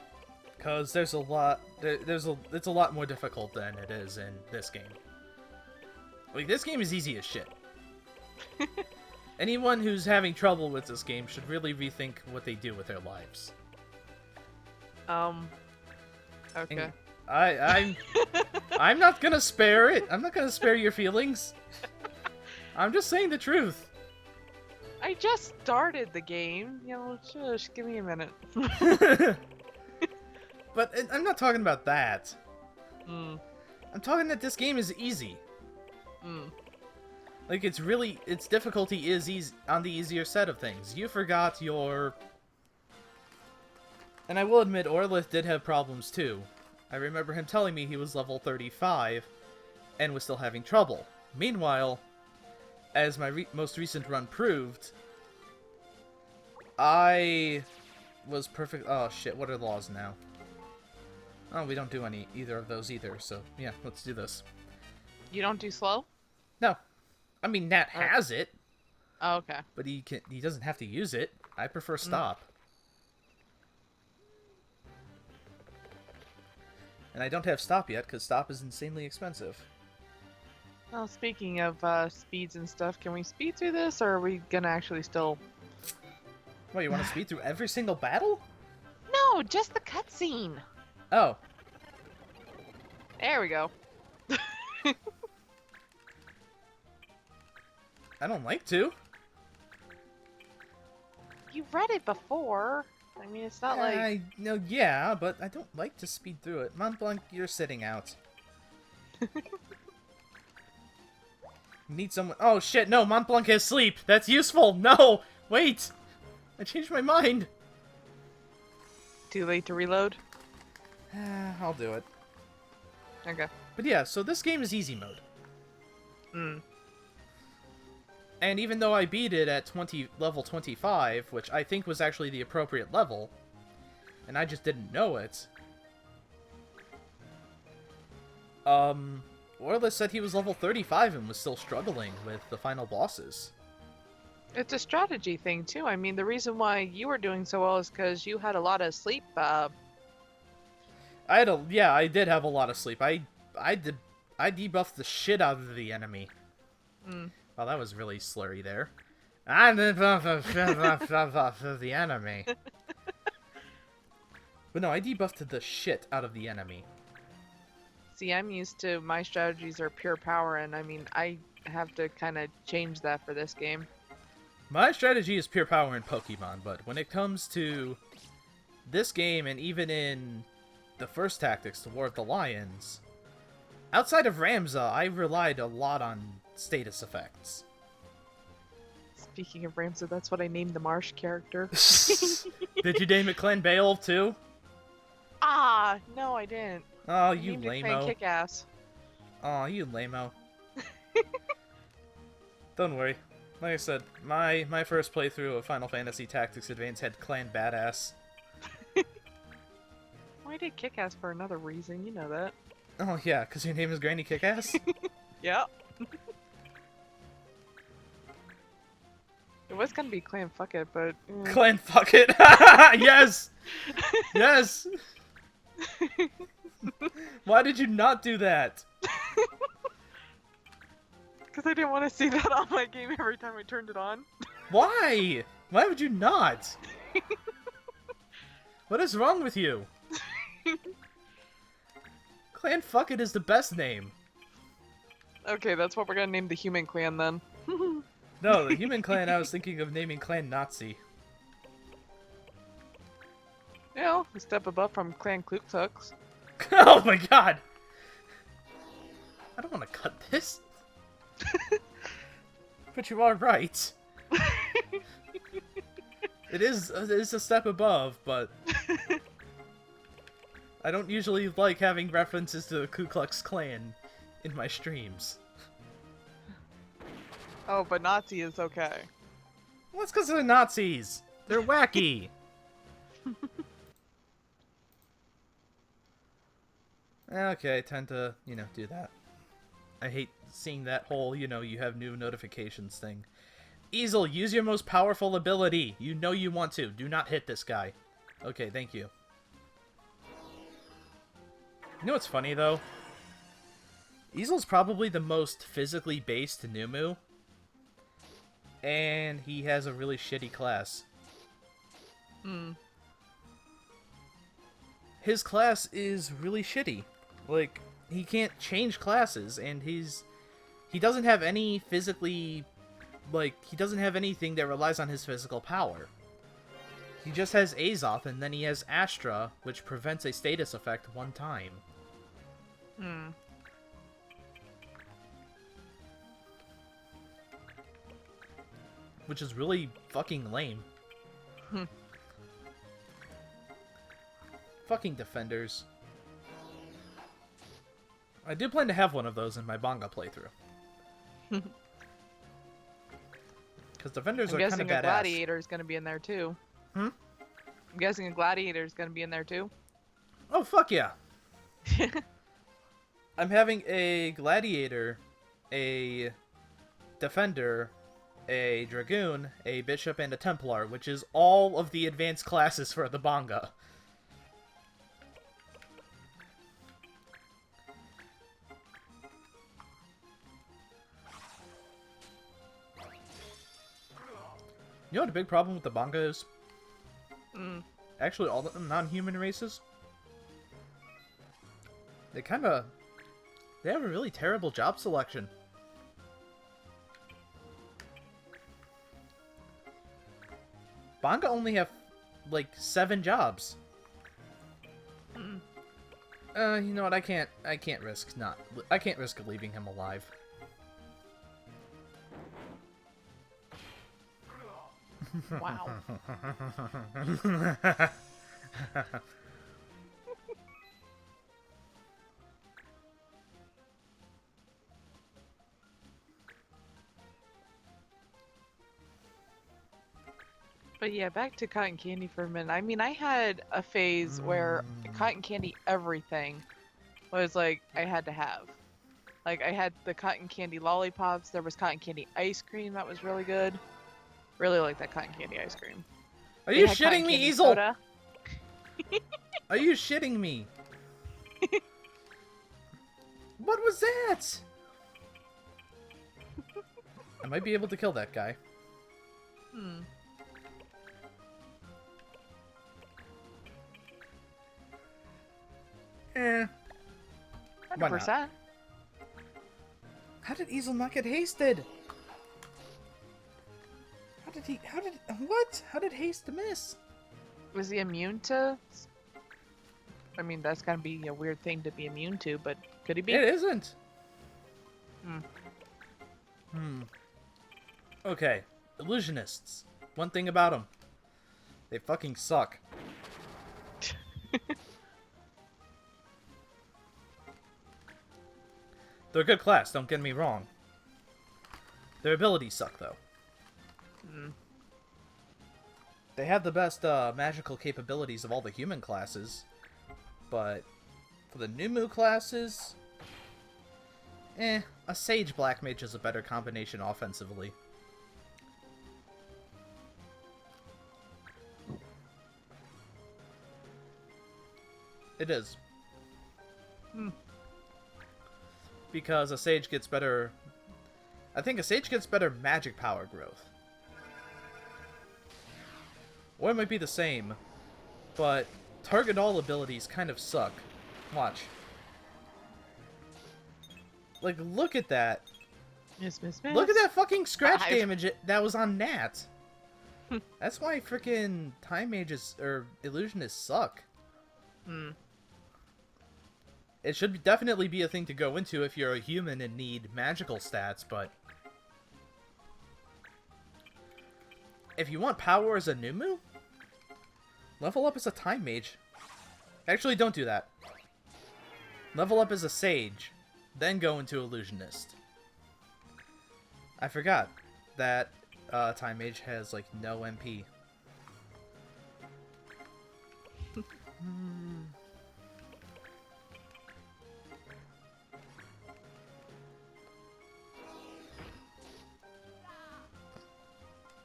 Speaker 1: Because there's a lot, it's a lot more difficult than it is in this game. Like, this game is easy as shit. Anyone who's having trouble with this game should really rethink what they do with their lives.
Speaker 2: Okay.
Speaker 1: And I'm not gonna spare it. I'm not gonna spare your feelings. I'm just saying the truth.
Speaker 2: I just started the game. Shush, give me a minute.
Speaker 1: But I'm not talking about that.
Speaker 2: Mm.
Speaker 1: I'm talking that this game is easy.
Speaker 2: Mm.
Speaker 1: Like, its difficulty is easy on the easier set of things. You forgot your... And I will admit, Orlith did have problems too. I remember him telling me he was level 35 and was still having trouble. Meanwhile, as my most recent run proved, I was perfect... Oh shit, what are the laws now? Oh, we don't do either of those either, so yeah, let's do this.
Speaker 2: You don't do slow?
Speaker 1: No. I mean, Nat has it,
Speaker 2: Oh, okay.
Speaker 1: but he doesn't have to use it. I prefer stop. And I don't have stop yet, because stop is insanely expensive.
Speaker 2: Well, speaking of speeds and stuff, can we speed through this, or are we gonna actually still...
Speaker 1: What, you want to speed through every single battle?
Speaker 2: No, just the cutscene!
Speaker 1: Oh.
Speaker 2: There we go.
Speaker 1: I don't like to.
Speaker 2: You read it before. I mean, it's not like...
Speaker 1: No, yeah, but I don't like to speed through it. Mont Blanc, you're sitting out. Need someone... Oh, shit, no, Mont Blanc has sleep. That's useful. No, wait. I changed my mind.
Speaker 2: Too late to reload?
Speaker 1: I'll do it.
Speaker 2: Okay.
Speaker 1: But yeah, so this game is easy mode.
Speaker 2: Hmm.
Speaker 1: And even though I beat it at level 25, which I think was actually the appropriate level, and I just didn't know it, Orla said he was level 35 and was still struggling with the final bosses.
Speaker 2: It's a strategy thing, too. I mean, the reason why you were doing so well is because you had a lot of sleep,
Speaker 1: Yeah, I did have a lot of sleep. I debuffed the shit out of the enemy.
Speaker 2: Mm.
Speaker 1: Well, that was really slurry there. I debuffed the enemy. But no, I debuffed the shit out of the enemy.
Speaker 2: See, I'm used to my strategies are pure power, and I mean, I have to kind of change that for this game.
Speaker 1: My strategy is pure power in Pokemon, but when it comes to this game, and even in the first Tactics, the War of the Lions, outside of Ramza, I relied a lot on status effects.
Speaker 2: Speaking of Ramsey, that's what I named the Marsh character.
Speaker 1: Did you name it Clan Beowulf too?
Speaker 2: Ah, no, I didn't.
Speaker 1: Oh,
Speaker 2: I
Speaker 1: you
Speaker 2: named it Clan
Speaker 1: lame-o.
Speaker 2: Kick-Ass.
Speaker 1: Oh, you lame-o. Don't worry. Like I said, my first playthrough of Final Fantasy Tactics Advance had Clan Badass.
Speaker 2: Why did Kick-Ass for another reason? You know that.
Speaker 1: Oh yeah, because your name is Granny Kickass?
Speaker 2: Yeah. It was gonna be Clan Fuck It, but...
Speaker 1: Clan Fuck It! Yes! Yes! Why did you not do that?
Speaker 2: Because I didn't want to see that on my game every time I turned it on.
Speaker 1: Why? Why would you not? What is wrong with you? Clan Fuck It is the best name.
Speaker 2: Okay, that's what we're gonna name the human clan then.
Speaker 1: No, the human clan I was thinking of naming Clan Nazi.
Speaker 2: You know, a step above from Clan Ku Klux.
Speaker 1: Oh my god! I don't want to cut this. But you are right. It is a step above, but I don't usually like having references to the Ku Klux Klan in my streams.
Speaker 2: Oh, but Nazi is okay.
Speaker 1: Well, it's because they're Nazis. They're wacky. Okay, I tend to, do that. I hate seeing that whole, you have new notifications thing. Easel, use your most powerful ability. You know you want to. Do not hit this guy. Okay, thank you. You know what's funny, though? Easel's probably the most physically based Numu. And he has a really shitty class. His class is really shitty. Like, he can't change classes, and he doesn't have any physically... Like, he doesn't have anything that relies on his physical power. He just has Azoth, and then he has Astra, which prevents a status effect one time. Which is really fucking lame. Fucking defenders. I do plan to have one of those in my Bonga playthrough. Because defenders are kind of
Speaker 2: badass. I'm guessing a gladiator is going to be in there too. I'm guessing a gladiator is going to be in there too.
Speaker 1: Oh, fuck yeah. I'm having a gladiator, a defender, a dragoon, a bishop, and a templar, which is all of the advanced classes for the Bonga. You know what a big problem with the Bonga is? Actually, all the non-human races. They have a really terrible job selection. Bonga only have, like, 7 jobs. You know what, I can't risk leaving him alive.
Speaker 2: Wow. But yeah, back to cotton candy for a minute. I mean, I had a phase where cotton candy everything was like I had to have. Like I had the cotton candy lollipops. There was cotton candy ice cream that was really good. Really like that cotton candy ice cream.
Speaker 1: Are you shitting me, Easel? Are you shitting me? What was that? I might be able to kill that guy. Eh.
Speaker 2: 100%.
Speaker 1: How did Easel not get hasted? How did haste miss?
Speaker 2: Was he immune to? I mean, that's gonna be a weird thing to be immune to, but could he be?
Speaker 1: It isn't. Okay, illusionists. One thing about them. They fucking suck. They're a good class, don't get me wrong. Their abilities suck, though.
Speaker 2: Mm.
Speaker 1: They have the best magical capabilities of all the human classes, but for the new Moo classes, a Sage Black Mage is a better combination offensively. It is.
Speaker 2: Hmm.
Speaker 1: Because a Sage gets better... I think a Sage gets better magic power growth. Or it might be the same, but target all abilities kind of suck. Watch. Like, look at that.
Speaker 2: Miss.
Speaker 1: Look at that fucking scratch
Speaker 2: 5.
Speaker 1: damage that was on Nat. That's why freaking Time Mages, or Illusionists suck.
Speaker 2: Hmm.
Speaker 1: It should definitely be a thing to go into if you're a human and need magical stats, but... if you want power as a Numu, level up as a Time Mage. Actually, don't do that. Level up as a Sage, then go into Illusionist. I forgot that Time Mage has, like, no MP.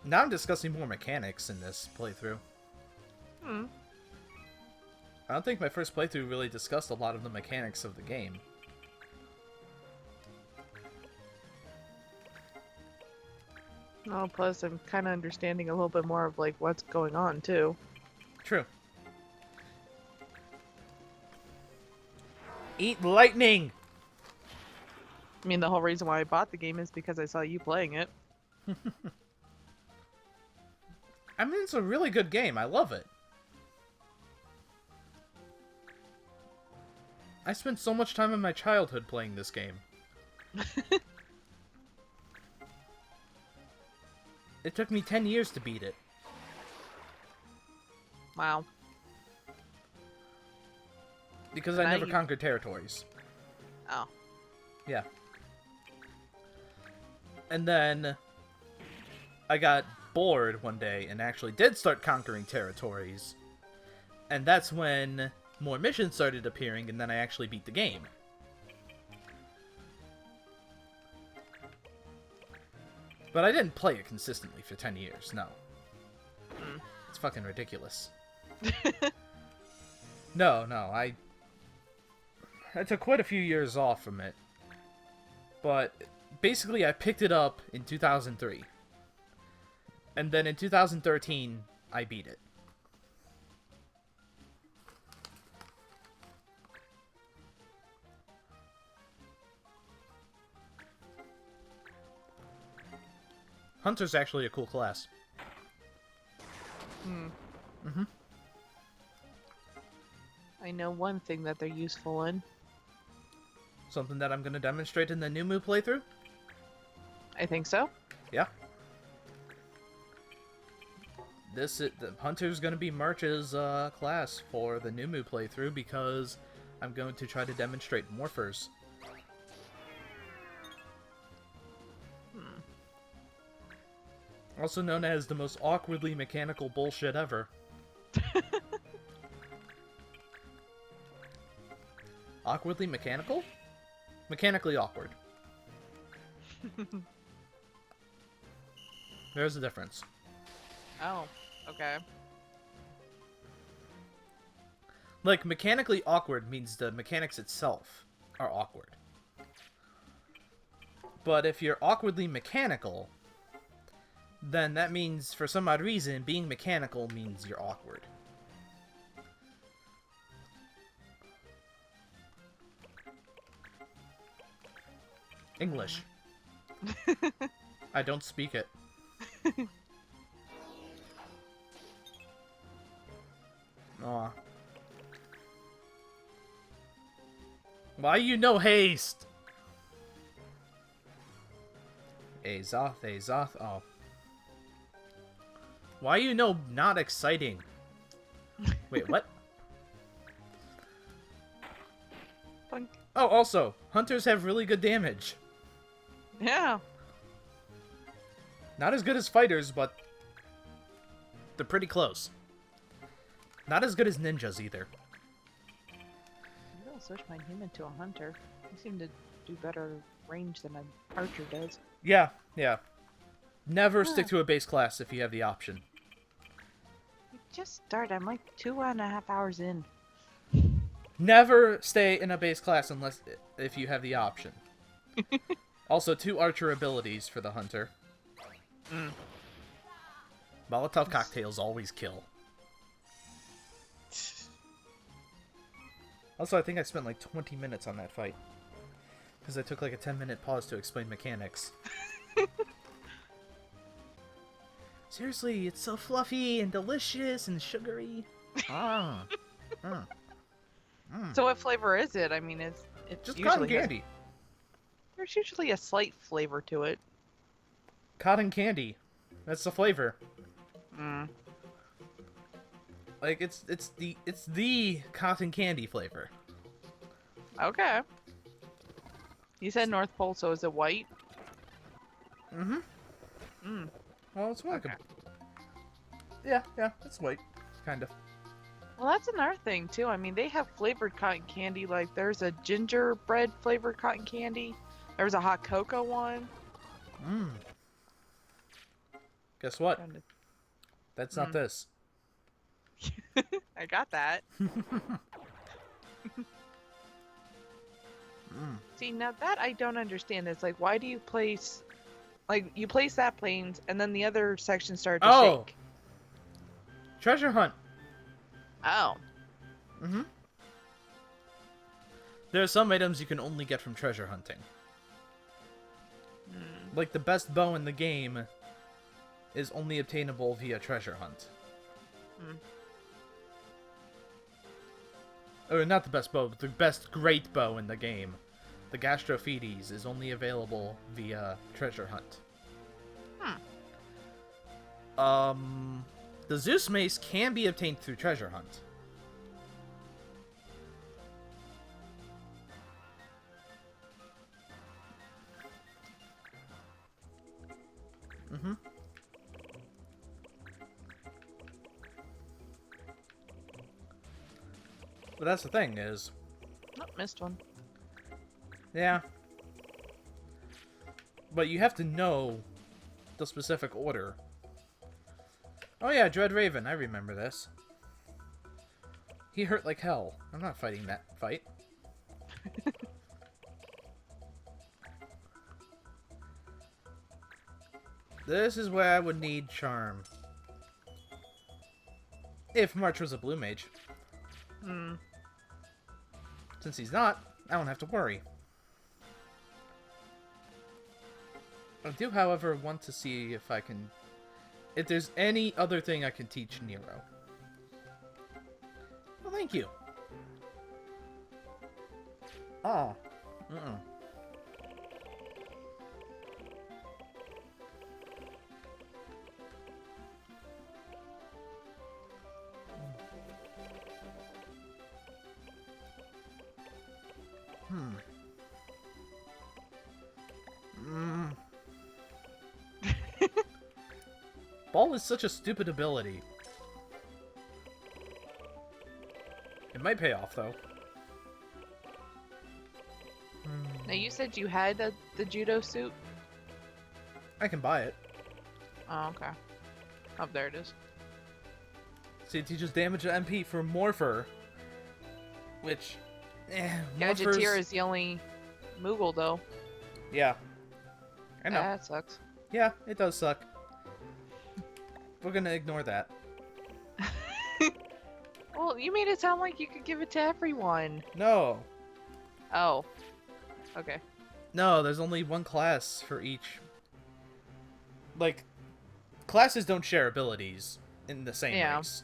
Speaker 1: Now I'm discussing more mechanics in this playthrough.
Speaker 2: Hmm.
Speaker 1: I don't think my first playthrough really discussed a lot of the mechanics of the game.
Speaker 2: Oh, plus I'm kind of understanding a little bit more of like what's going on too.
Speaker 1: True. Eat lightning!
Speaker 2: I mean, the whole reason why I bought the game is because I saw you playing it.
Speaker 1: I mean, it's a really good game. I love it. I spent so much time in my childhood playing this game. It took me 10 years to beat it.
Speaker 2: Wow.
Speaker 1: Because
Speaker 2: Now
Speaker 1: I never
Speaker 2: you-
Speaker 1: conquered territories.
Speaker 2: Oh.
Speaker 1: Yeah. And then I got bored one day and actually did start conquering territories. And that's when more missions started appearing, and then I actually beat the game. But I didn't play it consistently for 10 years, no. It's fucking ridiculous. No, I took quite a few years off from it. But basically I picked it up in 2003. And then in 2013, I beat it. Hunter's actually a cool class.
Speaker 2: I know one thing that they're useful in.
Speaker 1: Something that I'm going to demonstrate in the new Moo playthrough.
Speaker 2: I think so.
Speaker 1: Yeah. The Hunter's going to be March's class for the new Moo playthrough because I'm going to try to demonstrate Morphers. Also known as the most awkwardly mechanical bullshit ever. Awkwardly mechanical? Mechanically awkward. There's a difference.
Speaker 2: Oh, okay.
Speaker 1: Like, mechanically awkward means the mechanics itself are awkward. But if you're awkwardly mechanical, then that means, for some odd reason, being mechanical means you're awkward. English. I don't speak it. Aw. Why you no haste? Azoth, oh. Why you no not exciting? Wait, what?
Speaker 2: Boink.
Speaker 1: Oh, also, hunters have really good damage.
Speaker 2: Yeah.
Speaker 1: Not as good as fighters, but they're pretty close. Not as good as ninjas either.
Speaker 2: Maybe I'll switch my human to a hunter. They seem to do better range than an archer does.
Speaker 1: Yeah, yeah. Never stick to a base class if you have the option.
Speaker 2: We just started. I'm like 2.5 hours in.
Speaker 1: Never stay in a base class unless if you have the option. Also, 2 archer abilities for the hunter. Molotov cocktails always kill. Also, I think I spent like 20 minutes on that fight. Because I took like a 10-minute pause to explain mechanics. Seriously, it's so fluffy and delicious and sugary. Ah.
Speaker 2: So what flavor is it? I mean, it's
Speaker 1: Just
Speaker 2: usually
Speaker 1: cotton candy.
Speaker 2: There's usually a slight flavor to it.
Speaker 1: Cotton candy. That's the flavor. Like it's the cotton candy flavor.
Speaker 2: Okay. You said North Pole, so is it white?
Speaker 1: Well, it's like
Speaker 2: Okay.
Speaker 1: yeah, it's white, kind of.
Speaker 2: Well, that's another thing too. I mean, they have flavored cotton candy. Like, there's a gingerbread flavored cotton candy. There's a hot cocoa one.
Speaker 1: Guess what? That's not this.
Speaker 2: I got that. See, now that I don't understand. It's like, why do you place, like, you place that planes, and then the other section started to shake?
Speaker 1: Treasure hunt.
Speaker 2: Oh.
Speaker 1: There are some items you can only get from treasure hunting. Like the best bow in the game is only obtainable via treasure hunt. Or not the best bow, but the best great bow in the game. The Gastrophedes is only available via treasure hunt. The Zeus Mace can be obtained through treasure hunt. But that's the thing is...
Speaker 2: Oh, missed one.
Speaker 1: Yeah. But you have to know the specific order. Oh yeah, Dread Raven, I remember this. He hurt like hell. I'm not fighting that fight. This is where I would need Charm. If March was a blue mage. Since he's not, I don't have to worry. I do, however, want to see if I can... If there's any other thing I can teach Nero. Well, thank you. Oh. Ball is such a stupid ability. It might pay off, though.
Speaker 2: Now, you said you had the judo suit?
Speaker 1: I can buy it.
Speaker 2: Oh, okay. Oh, there it is.
Speaker 1: See, it teaches damage to MP for Morpher. Which...
Speaker 2: Gadgeteer is the only Moogle, though.
Speaker 1: Yeah. I know.
Speaker 2: That sucks.
Speaker 1: Yeah, it does suck. We're gonna ignore that.
Speaker 2: Well, you made it sound like you could give it to everyone.
Speaker 1: No.
Speaker 2: Oh. Okay.
Speaker 1: No, there's only one class for each. Like, classes don't share abilities in the same race.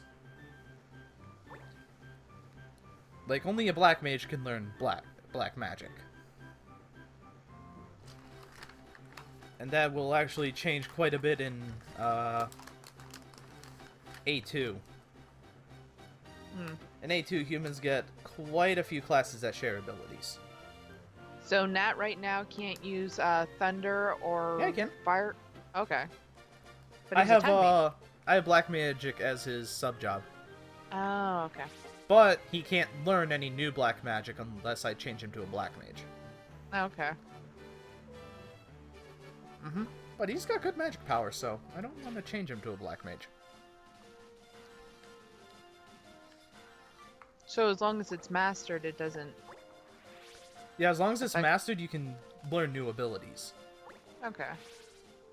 Speaker 1: Like, only a black mage can learn black magic. And that will actually change quite a bit in, A2. In A2, humans get quite a few classes that share abilities.
Speaker 2: So Nat right now can't use thunder or
Speaker 1: Yeah, I can.
Speaker 2: fire. Okay. But
Speaker 1: I
Speaker 2: he's a
Speaker 1: have
Speaker 2: time mage.
Speaker 1: I have black magic as his sub job,
Speaker 2: Oh, okay.
Speaker 1: but he can't learn any new black magic unless I change him to a black mage.
Speaker 2: Okay.
Speaker 1: But he's got good magic power, so I don't want to change him to a black mage.
Speaker 2: So as long as it's mastered, it doesn't...
Speaker 1: Yeah, as long as it's
Speaker 2: Okay.
Speaker 1: mastered, you can learn new abilities.
Speaker 2: Okay.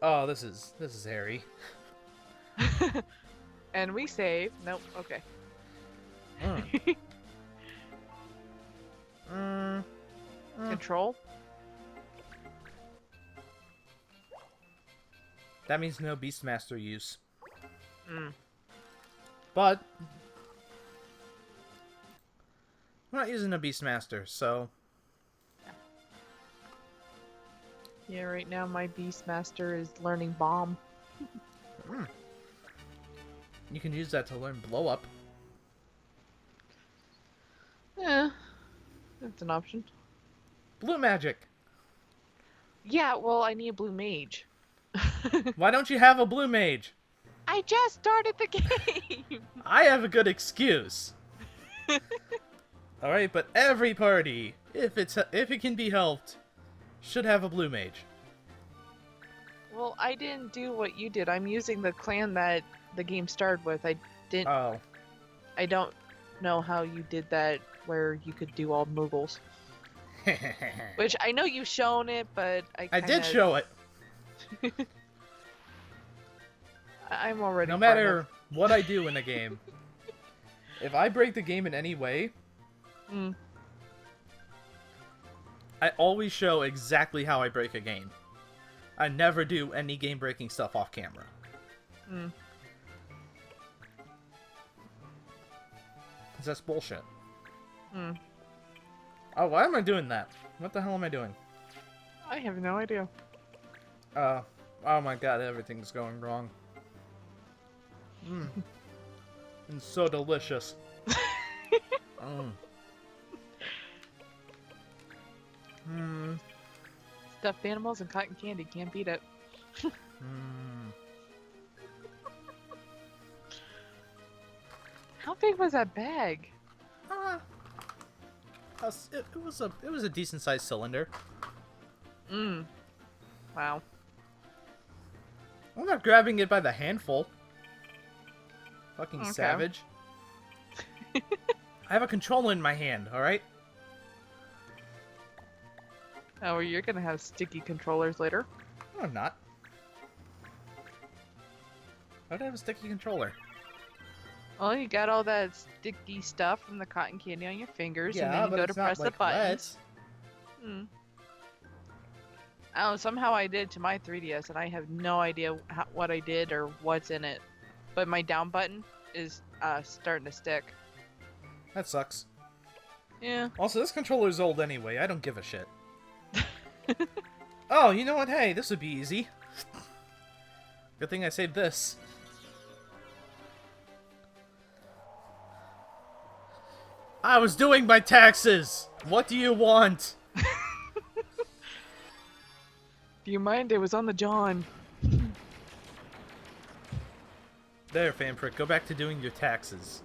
Speaker 1: Oh, this is hairy.
Speaker 2: And we save. Nope. Okay. Control.
Speaker 1: That means no Beastmaster use.
Speaker 2: Mm.
Speaker 1: But we're not using a Beastmaster, so
Speaker 2: Yeah, right now my Beastmaster is learning Bomb.
Speaker 1: you can use that to learn Blow Up.
Speaker 2: Yeah, that's an option.
Speaker 1: Blue magic.
Speaker 2: Yeah, well, I need a blue mage.
Speaker 1: Why don't you have a blue mage?
Speaker 2: I just started the game!
Speaker 1: I have a good excuse. Alright, but every party, if it can be helped, should have a blue mage.
Speaker 2: Well, I didn't do what you did. I'm using the clan that the game started with. I didn't.
Speaker 1: Oh.
Speaker 2: I don't know how you did that, where you could do all Moogles. Which I know you've shown it, but
Speaker 1: I did show it.
Speaker 2: I'm already.
Speaker 1: No
Speaker 2: far
Speaker 1: matter
Speaker 2: enough.
Speaker 1: what I do in a game, if I break the game in any way, I always show exactly how I break a game. I never do any game-breaking stuff off camera.
Speaker 2: Mm.
Speaker 1: 'Cause that's bullshit.
Speaker 2: Mm.
Speaker 1: Oh, why am I doing that? What the hell am I doing?
Speaker 2: I have no idea.
Speaker 1: Oh my god, everything's going wrong. It's so delicious.
Speaker 2: Stuffed animals and cotton candy, can't beat it. How big was that bag?
Speaker 1: It was a decent sized cylinder.
Speaker 2: Wow.
Speaker 1: I'm not grabbing it by the handful. Fucking
Speaker 2: Okay.
Speaker 1: savage. I have a controller in my hand, alright?
Speaker 2: Oh, you're gonna have sticky controllers later.
Speaker 1: No, I'm not. Why do I have a sticky controller?
Speaker 2: Well, you got all that sticky stuff from the cotton candy on your fingers, and
Speaker 1: Yeah,
Speaker 2: then you
Speaker 1: but
Speaker 2: go to
Speaker 1: it's not,
Speaker 2: press the
Speaker 1: like,
Speaker 2: buttons. Oh, somehow I did to my 3DS, and I have no idea what I did or what's in it. But my down button is starting to stick.
Speaker 1: That sucks.
Speaker 2: Yeah.
Speaker 1: Also, this controller's old anyway. I don't give a shit. Oh, you know what? Hey, this would be easy. Good thing I saved this. I was doing my taxes! What do you want?
Speaker 2: Do you mind? It was on the John.
Speaker 1: There, fanprick. Go back to doing your taxes.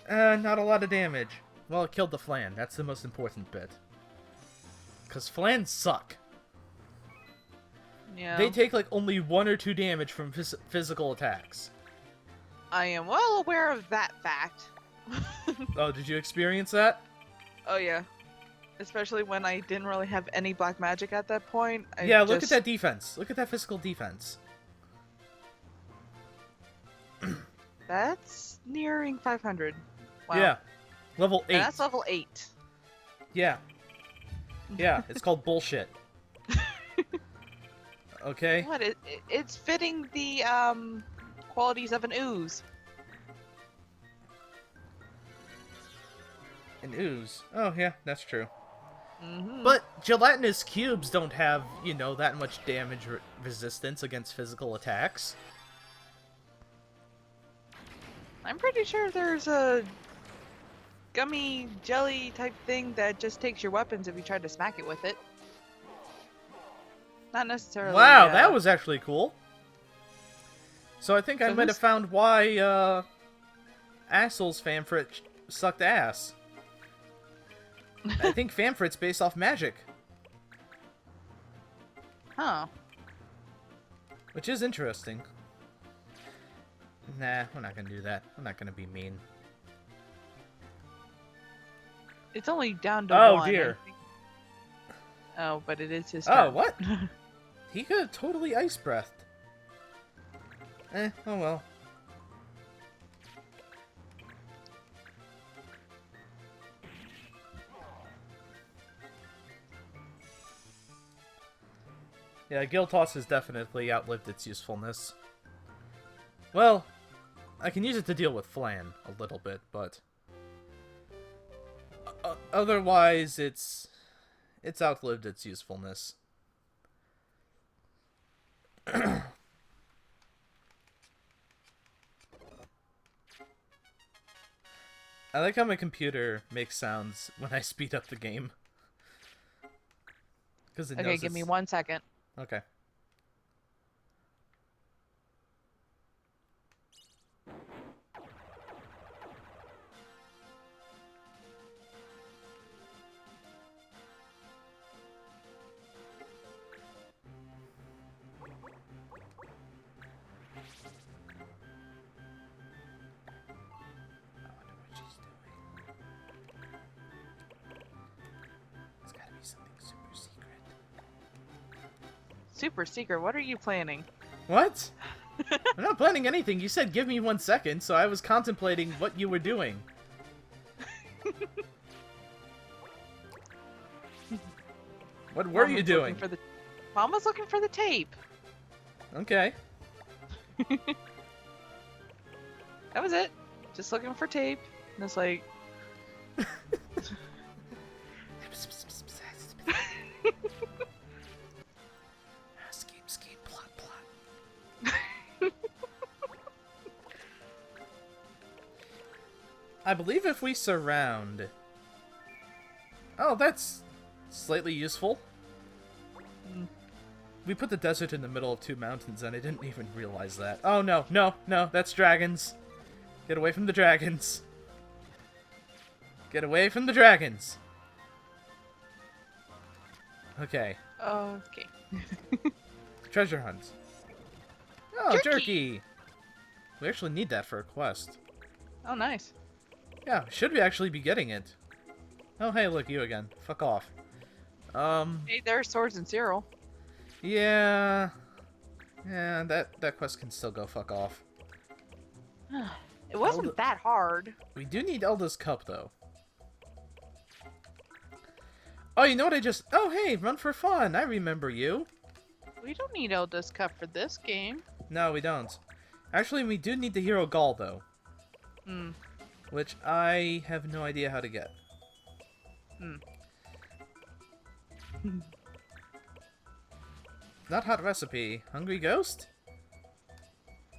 Speaker 1: Not a lot of damage. Well, it killed the flan. That's the most important bit. Because flans suck.
Speaker 2: Yeah.
Speaker 1: They take, like, only 1 or 2 damage from physical attacks.
Speaker 2: I am well aware of that fact.
Speaker 1: Oh, did you experience that?
Speaker 2: Oh yeah. Especially when I didn't really have any black magic at that point.
Speaker 1: Yeah, look at that defense. Look at that physical defense.
Speaker 2: That's nearing 500. Wow.
Speaker 1: Yeah. Level 8.
Speaker 2: And that's level 8.
Speaker 1: Yeah. Yeah, it's called bullshit. Okay?
Speaker 2: What? It's fitting the qualities of an ooze.
Speaker 1: An ooze. Oh, yeah, that's true.
Speaker 2: Mm-hmm.
Speaker 1: But gelatinous cubes don't have, you know, that much damage resistance against physical attacks.
Speaker 2: I'm pretty sure there's a gummy jelly type thing that just takes your weapons if you try to smack it with it. Not necessarily.
Speaker 1: Wow, that was actually cool. So I think I
Speaker 2: So
Speaker 1: might have found why Axel's Famfrit sucked ass. I think Famfrit's based off magic.
Speaker 2: Huh.
Speaker 1: Which is interesting. Nah, we're not gonna do that. I'm not gonna be mean.
Speaker 2: It's only down to
Speaker 1: Oh,
Speaker 2: one.
Speaker 1: dear.
Speaker 2: I think. Oh, but it is his
Speaker 1: Oh,
Speaker 2: turn.
Speaker 1: what? He could have totally ice breathed. Oh well. Yeah, Guild Toss has definitely outlived its usefulness. Well, I can use it to deal with Flan a little bit, but otherwise it's outlived its usefulness. I like how my computer makes sounds when I speed up the game. Because it knows
Speaker 2: Okay, give me 1 second.
Speaker 1: Okay.
Speaker 2: Super secret. What are you planning?
Speaker 1: What? I'm not planning anything. You said give me 1 second, so I was contemplating what you were doing. What were you doing?
Speaker 2: Mama's looking for the tape.
Speaker 1: Okay.
Speaker 2: That was it. Just looking for tape. And it's like...
Speaker 1: Scheme, plot. I believe if we surround... Oh, that's slightly useful. We put the desert in the middle of 2 mountains, and I didn't even realize that. Oh, no, that's dragons. Get away from the dragons. Get away from the dragons. Okay.
Speaker 2: Okay.
Speaker 1: Treasure hunt. Oh,
Speaker 2: Jerky!
Speaker 1: jerky! We actually need that for a quest.
Speaker 2: Oh, nice.
Speaker 1: Yeah, should we actually be getting it? Oh, hey, look, you again. Fuck off.
Speaker 2: Hey, there's Swords and Cyril.
Speaker 1: Yeah... Yeah, that quest can still go fuck off.
Speaker 2: It wasn't that hard.
Speaker 1: We do need Elda's Cup, though. Oh, you know what I just... Oh, hey, Run for Fun! I remember you.
Speaker 2: We don't need Elda's Cup for this game.
Speaker 1: No, we don't. Actually, we do need the Hero Gall, though.
Speaker 2: Hmm.
Speaker 1: Which I have no idea how to get.
Speaker 2: Hmm.
Speaker 1: Not hot recipe. Hungry Ghost?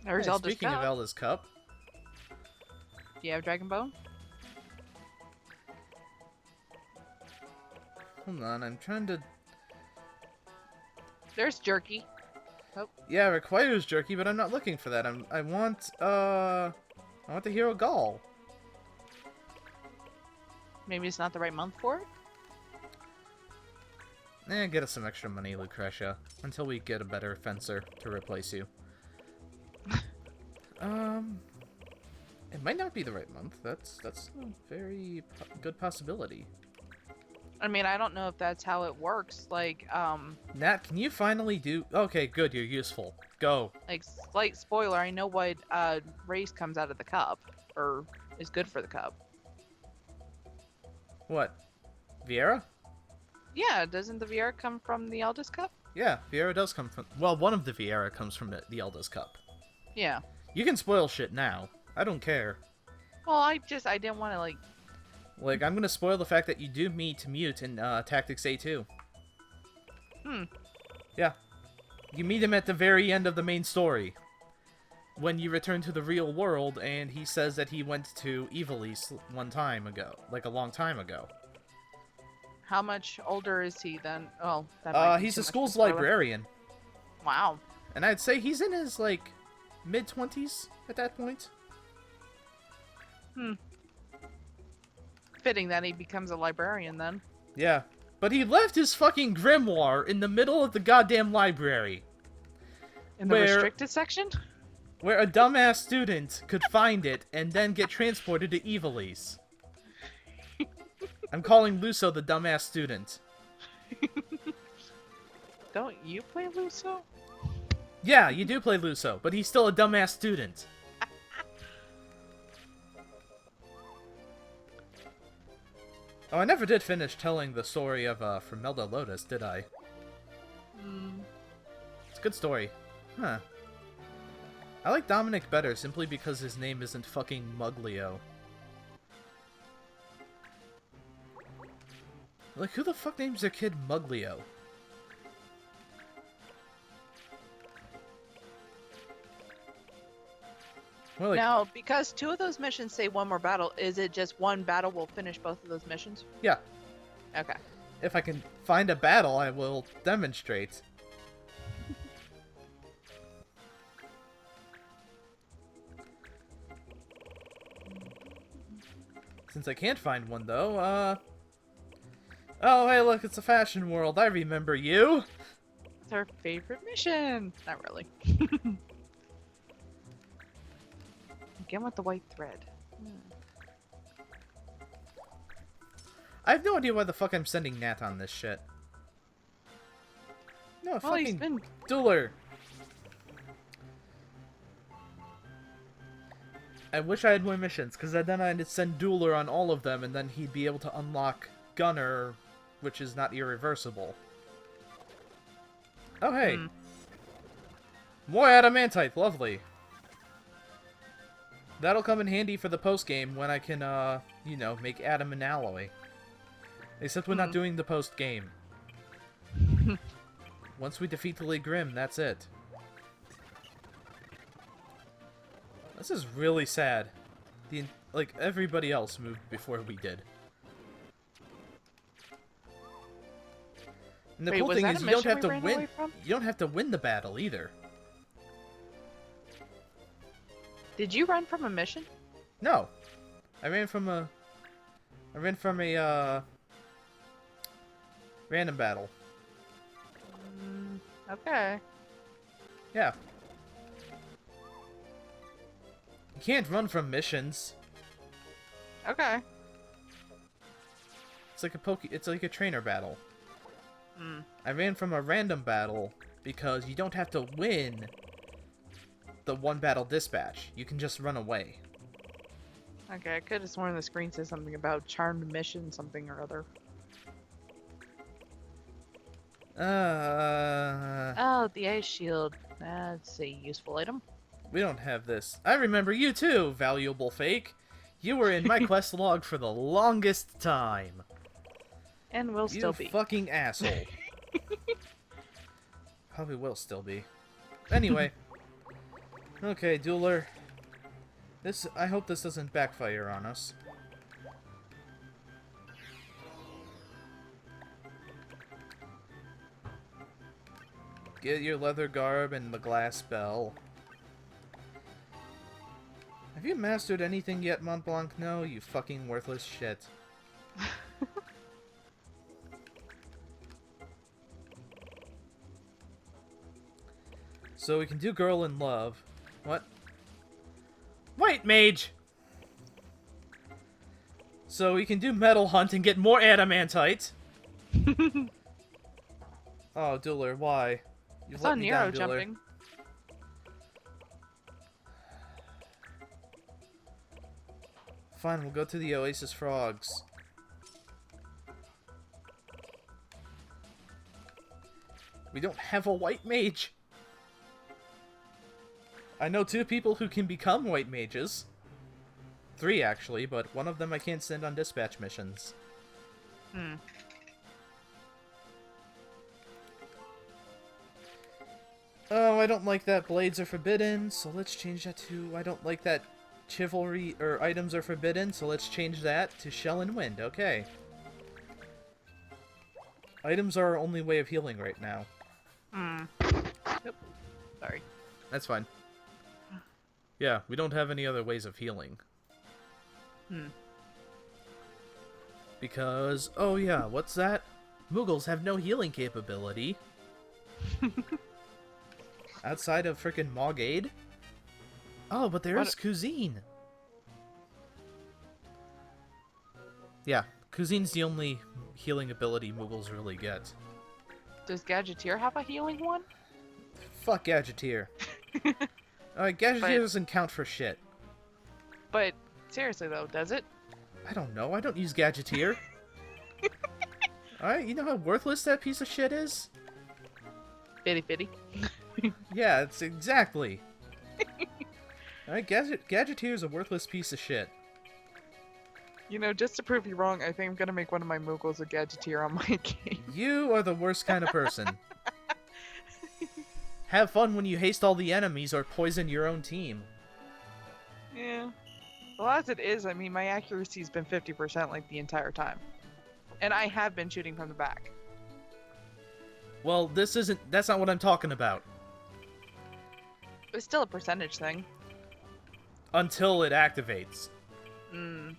Speaker 2: There's
Speaker 1: Yeah,
Speaker 2: Elda's
Speaker 1: speaking
Speaker 2: Cup.
Speaker 1: of Elda's Cup.
Speaker 2: Do you have Dragon Bone?
Speaker 1: Hold on, I'm trying to...
Speaker 2: There's Jerky. Oh.
Speaker 1: Yeah, it requires jerky, but I'm not looking for that. I want the Hero Gall.
Speaker 2: Maybe it's not the right month for it?
Speaker 1: Get us some extra money, Lucretia, until we get a better fencer to replace you. It might not be the right month. That's a very good possibility.
Speaker 2: I mean, I don't know if that's how it works. Like,
Speaker 1: Nat, can you finally do... Okay, good, you're useful. Go.
Speaker 2: like, slight spoiler, I know what race comes out of the cup, or is good for the cup.
Speaker 1: What? Viera?
Speaker 2: Yeah, doesn't the VR come from the Elda's Cup?
Speaker 1: Yeah, Viera does come from... Well, one of the Viera comes from the Elda's Cup.
Speaker 2: Yeah.
Speaker 1: You can spoil shit now. I don't care.
Speaker 2: Well, I didn't want to, like...
Speaker 1: Like, I'm gonna spoil the fact that you do meet Mute in Tactics A2.
Speaker 2: Hmm.
Speaker 1: Yeah. You meet him at the very end of the main story. When you return to the real world, and he says that he went to Evilise one time ago. Like, a long time ago.
Speaker 2: How much older is he then? Oh, that might be
Speaker 1: He's
Speaker 2: too
Speaker 1: the
Speaker 2: much of a
Speaker 1: school's
Speaker 2: spoiler.
Speaker 1: librarian.
Speaker 2: Wow.
Speaker 1: And I'd say he's in his, like, mid-20s at that point.
Speaker 2: Fitting that he becomes a librarian then.
Speaker 1: Yeah. But he left his fucking grimoire in the middle of the goddamn library.
Speaker 2: In the
Speaker 1: Where-
Speaker 2: restricted section?
Speaker 1: Where a dumbass student could find it and then get transported to Evilise. I'm calling Luso the dumbass student.
Speaker 2: Don't you play Luso?
Speaker 1: Yeah, you do play Luso, but he's still a dumbass student. Oh, I never did finish telling the story of Fremelda Lotus, did I? It's a good story. Huh. I like Dominic better simply because his name isn't fucking Muglio. Like, who the fuck names their kid Muglio? Well, like,
Speaker 2: Now, because 2 of those missions say one more battle, is it just one battle will finish both of those missions?
Speaker 1: yeah.
Speaker 2: Okay.
Speaker 1: If I can find a battle, I will demonstrate. Since I can't find one, though, Oh, hey, look, it's a fashion world. I remember you.
Speaker 2: It's our favorite mission. Not really. Again with the white thread.
Speaker 1: I have no idea why the fuck I'm sending Nat on this shit. No,
Speaker 2: Well, he's
Speaker 1: fucking
Speaker 2: been...
Speaker 1: Dueler. I wish I had more missions, because then I'd send Dueler on all of them, and then he'd be able to unlock Gunner, which is not irreversible. Oh, hey. More adamantite, lovely. That'll come in handy for the post-game when I can, you know, make Adam and Alloy. Except we're not doing the post-game. Once we defeat the League Grim, that's it. This is really sad. Like, everybody else moved before we did. And the
Speaker 2: Wait,
Speaker 1: cool
Speaker 2: was
Speaker 1: thing
Speaker 2: that
Speaker 1: is
Speaker 2: a
Speaker 1: you don't
Speaker 2: mission
Speaker 1: have
Speaker 2: we
Speaker 1: to
Speaker 2: ran
Speaker 1: win.
Speaker 2: away from?
Speaker 1: You don't have to win the battle either.
Speaker 2: Did you run from a mission?
Speaker 1: No. I ran from a random battle.
Speaker 2: Okay.
Speaker 1: Yeah. You can't run from missions.
Speaker 2: Okay.
Speaker 1: It's like a trainer battle. I ran from a random battle because you don't have to win the one battle dispatch. You can just run away.
Speaker 2: Okay, I could have sworn the screen said something about charmed mission something or other. Oh, the ice shield. That's a useful item.
Speaker 1: We don't have this. I remember you too, valuable fake. You were in my quest log for the longest time.
Speaker 2: And will still be.
Speaker 1: You fucking asshole. Probably will still be. Anyway. Okay, Dueler. I hope this doesn't backfire on us. Get your leather garb and the glass bell. Have you mastered anything yet, Mont Blanc? No, you fucking worthless shit. So we can do Girl in Love. What? White Mage! So we can do Metal Hunt and get more adamantite. Oh, Dueler, why? You've
Speaker 2: It's
Speaker 1: let
Speaker 2: on
Speaker 1: me
Speaker 2: Nero
Speaker 1: down, Dueler.
Speaker 2: jumping.
Speaker 1: Fine, we'll go to the Oasis Frogs. We don't have a white mage. I know 2 people who can become white mages. 3, actually, but one of them I can't send on dispatch missions. Oh, I don't like that blades are forbidden, so let's change that to... I don't like that chivalry or items are forbidden, so let's change that to shell and wind. Okay. Items are our only way of healing right now.
Speaker 2: Hmm. Yep. Sorry.
Speaker 1: That's fine. Yeah, we don't have any other ways of healing.
Speaker 2: Hmm.
Speaker 1: Because, oh yeah, what's that? Moogles have no healing capability. Outside of frickin' Mogade? Oh, but there's Cuisine. Yeah, Cuisine's the only healing ability Moogles really get.
Speaker 2: Does Gadgeteer have a healing one?
Speaker 1: Fuck Gadgeteer. Gadgeteer
Speaker 2: But-
Speaker 1: doesn't count for shit.
Speaker 2: But seriously though, does it?
Speaker 1: I don't know, I don't use Gadgeteer. Alright, you know how worthless that piece of shit is?
Speaker 2: Bitty bitty.
Speaker 1: Yeah, it's exactly. Alright, Gadgeteer is a worthless piece of shit.
Speaker 2: You know, just to prove you wrong, I think I'm gonna make one of my Moogles a Gadgeteer on my game.
Speaker 1: You are the worst kind of person. Have fun when you haste all the enemies or poison your own team.
Speaker 2: Yeah. Well, as it is, I mean, my accuracy's been 50% like the entire time. And I have been shooting from the back.
Speaker 1: Well, that's not what I'm talking about.
Speaker 2: It's still a percentage thing.
Speaker 1: Until it activates.
Speaker 2: Mm.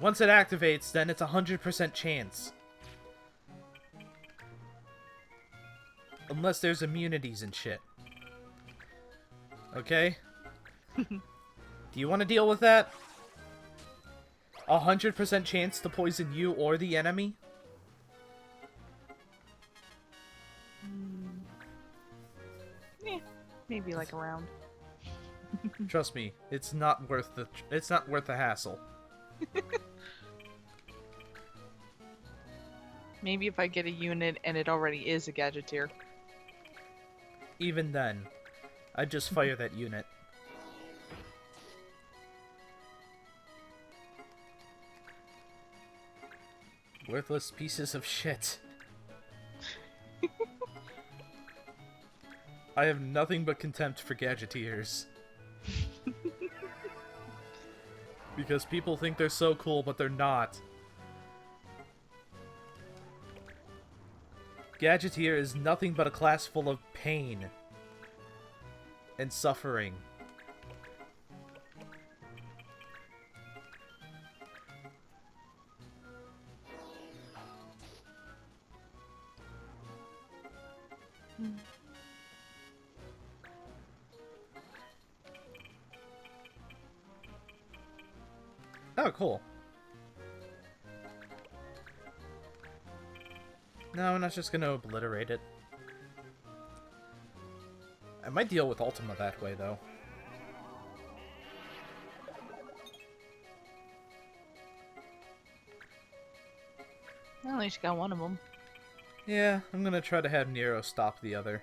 Speaker 1: Once it activates, then it's 100% chance. Unless there's immunities and shit. Okay? Do you want to deal with that? 100% chance to poison you or the enemy?
Speaker 2: Yeah, maybe like a round.
Speaker 1: Trust me, it's not worth the hassle.
Speaker 2: Maybe if I get a unit and it already is a Gadgeteer.
Speaker 1: Even then, I'd just fire that unit. Worthless pieces of shit. I have nothing but contempt for Gadgeteers. Because people think they're so cool, but they're not. Gadgeteer is nothing but a class full of pain and suffering. Oh, cool. No, I'm not just gonna obliterate it. I might deal with Ultima that way, though.
Speaker 2: Well, at least you got one of them.
Speaker 1: Yeah, I'm gonna try to have Nero stop the other.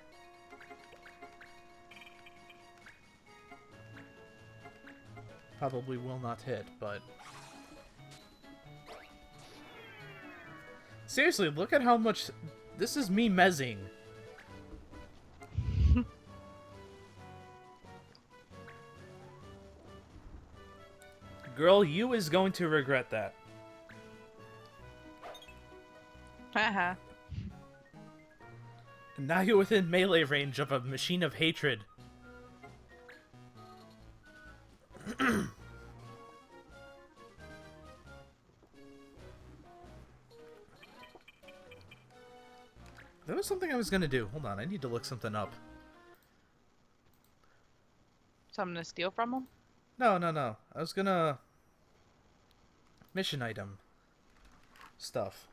Speaker 1: Probably will not hit, but... Seriously, look at how much... This is me mezzing. Girl, you is going to regret that.
Speaker 2: Haha.
Speaker 1: And now you're within melee range of a machine of hatred. There was something I was gonna do. Hold on, I need to look something up.
Speaker 2: Something to steal from them?
Speaker 1: No, no, no. I was gonna... Mission item. Stuff.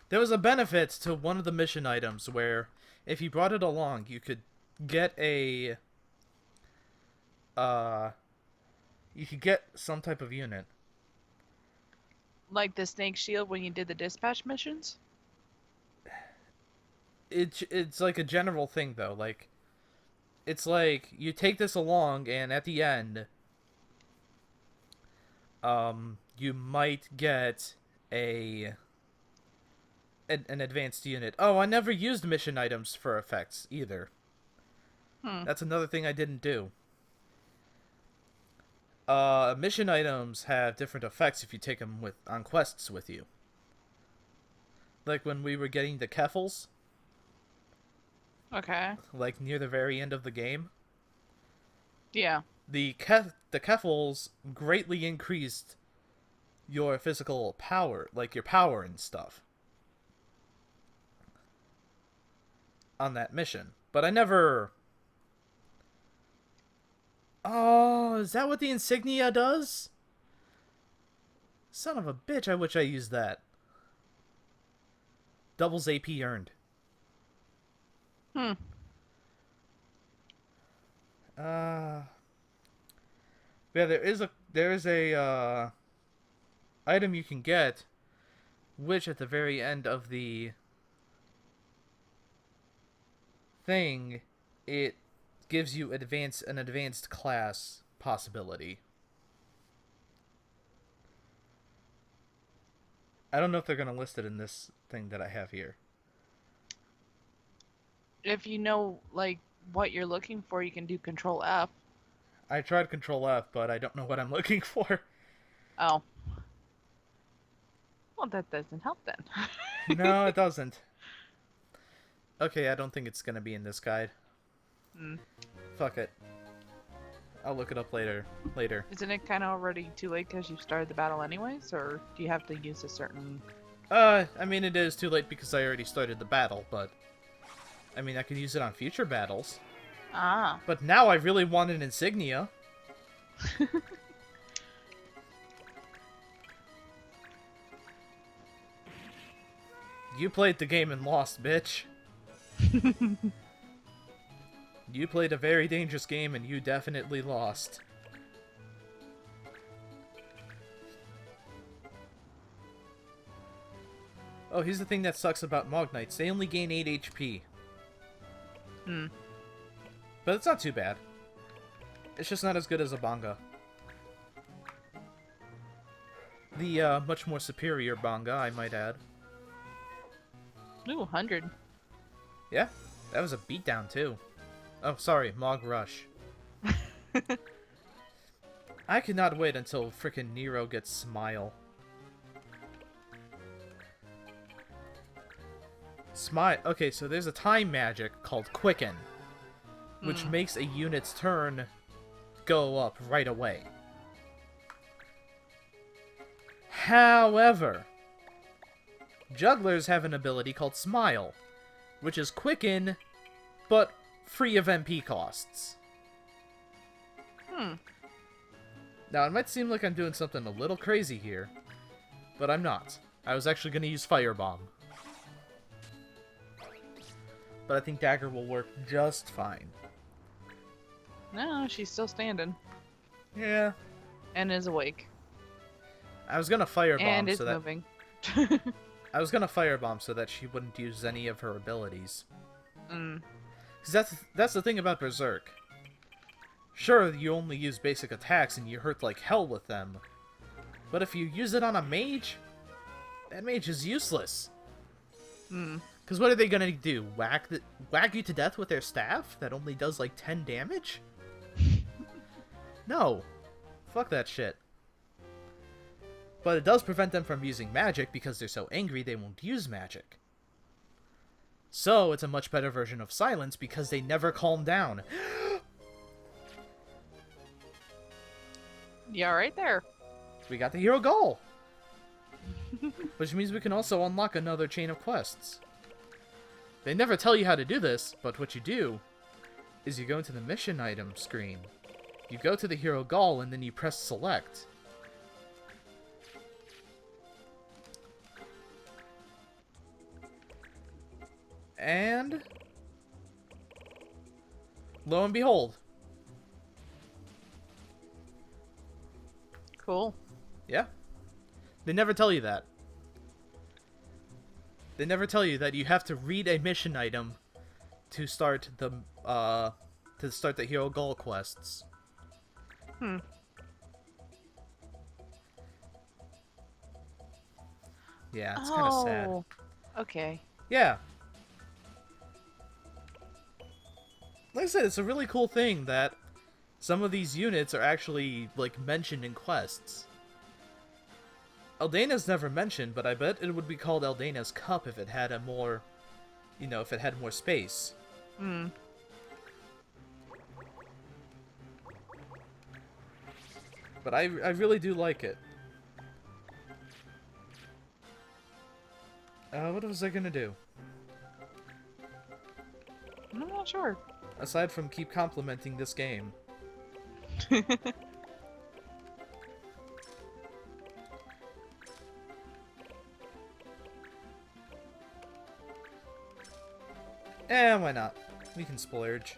Speaker 1: There was a benefit to one of the mission items where if you brought it along, you could get a... You could get some type of unit.
Speaker 2: Like the snake shield when you did the dispatch missions?
Speaker 1: It's like a general thing, though. Like, it's like, you take this along, and at the end, you might get an advanced unit. Oh, I never used mission items for effects, either. That's another thing I didn't do. Mission items have different effects if you take them on quests with you. Like when we were getting the Keffals,
Speaker 2: Okay.
Speaker 1: like near the very end of the game,
Speaker 2: Yeah.
Speaker 1: the Keffals greatly increased your physical power, like your power and stuff, on that mission. But I never. Oh, is that what the insignia does? Son of a bitch! I wish I used that. Doubles AP earned.
Speaker 2: Hmm.
Speaker 1: Yeah, there is a item you can get, which at the very end of the thing, it gives you an advanced class possibility. I don't know if they're gonna list it in this thing that I have here.
Speaker 2: If you know like what you're looking for, you can do Control F.
Speaker 1: I tried Control F, but I don't know what I'm looking for.
Speaker 2: Oh. Well, that doesn't help then.
Speaker 1: No, it doesn't. Okay, I don't think it's gonna be in this guide.
Speaker 2: Hmm.
Speaker 1: Fuck it. I'll look it up later.
Speaker 2: Isn't it kind of already too late because you started the battle anyways, or do you have to use a certain?
Speaker 1: I mean, it is too late because I already started the battle, but I mean, I can use it on future battles.
Speaker 2: Ah.
Speaker 1: But now I really want an insignia. You played the game and lost, bitch. You played a very dangerous game and you definitely lost. Oh, here's the thing that sucks about Mog Knights. They only gain 8 HP.
Speaker 2: Hmm.
Speaker 1: But it's not too bad. It's just not as good as a Banga. The much more superior Banga, I might add.
Speaker 2: Ooh, 100.
Speaker 1: Yeah, that was a beatdown too. Oh, sorry, Mog Rush. I cannot wait until frickin' Nero gets Smile. Smile. Okay, so there's a time magic called Quicken, which makes a unit's turn go up right away. However, jugglers have an ability called Smile, which is Quicken, but free of MP costs.
Speaker 2: Hmm.
Speaker 1: Now, it might seem like I'm doing something a little crazy here, but I'm not. I was actually going to use Firebomb. But I think Dagger will work just fine.
Speaker 2: No, she's still standing.
Speaker 1: Yeah.
Speaker 2: And is awake.
Speaker 1: I was going to Firebomb
Speaker 2: And is
Speaker 1: so that...
Speaker 2: moving.
Speaker 1: I was going to Firebomb so that she wouldn't use any of her abilities.
Speaker 2: Mm.
Speaker 1: Because that's the thing about Berserk. Sure, you only use basic attacks and you hurt like hell with them. But if you use it on a mage, that mage is useless.
Speaker 2: Hmm.
Speaker 1: Because what are they gonna do? Whack you to death with their staff that only does like 10 damage? No. Fuck that shit. But it does prevent them from using magic because they're so angry they won't use magic. So it's a much better version of silence because they never calm down.
Speaker 2: Yeah, right there.
Speaker 1: We got the hero goal! Which means we can also unlock another chain of quests. They never tell you how to do this, but what you do is you go into the mission item screen. You go to the hero goal and then you press select. And lo and behold.
Speaker 2: Cool.
Speaker 1: Yeah. They never tell you that. They never tell you that you have to read a mission item to start the hero goal quests.
Speaker 2: Hmm.
Speaker 1: Yeah, it's kind of sad.
Speaker 2: Oh, okay.
Speaker 1: Yeah. Like I said, it's a really cool thing that Some of these units are actually, like, mentioned in quests. Eldena's never mentioned, but I bet it would be called Eldena's Cup if it had a more, you know, if it had more space.
Speaker 2: Hmm.
Speaker 1: But I really do like it. What was I gonna do?
Speaker 2: I'm not sure.
Speaker 1: Aside from keep complimenting this game. Why not? We can splurge.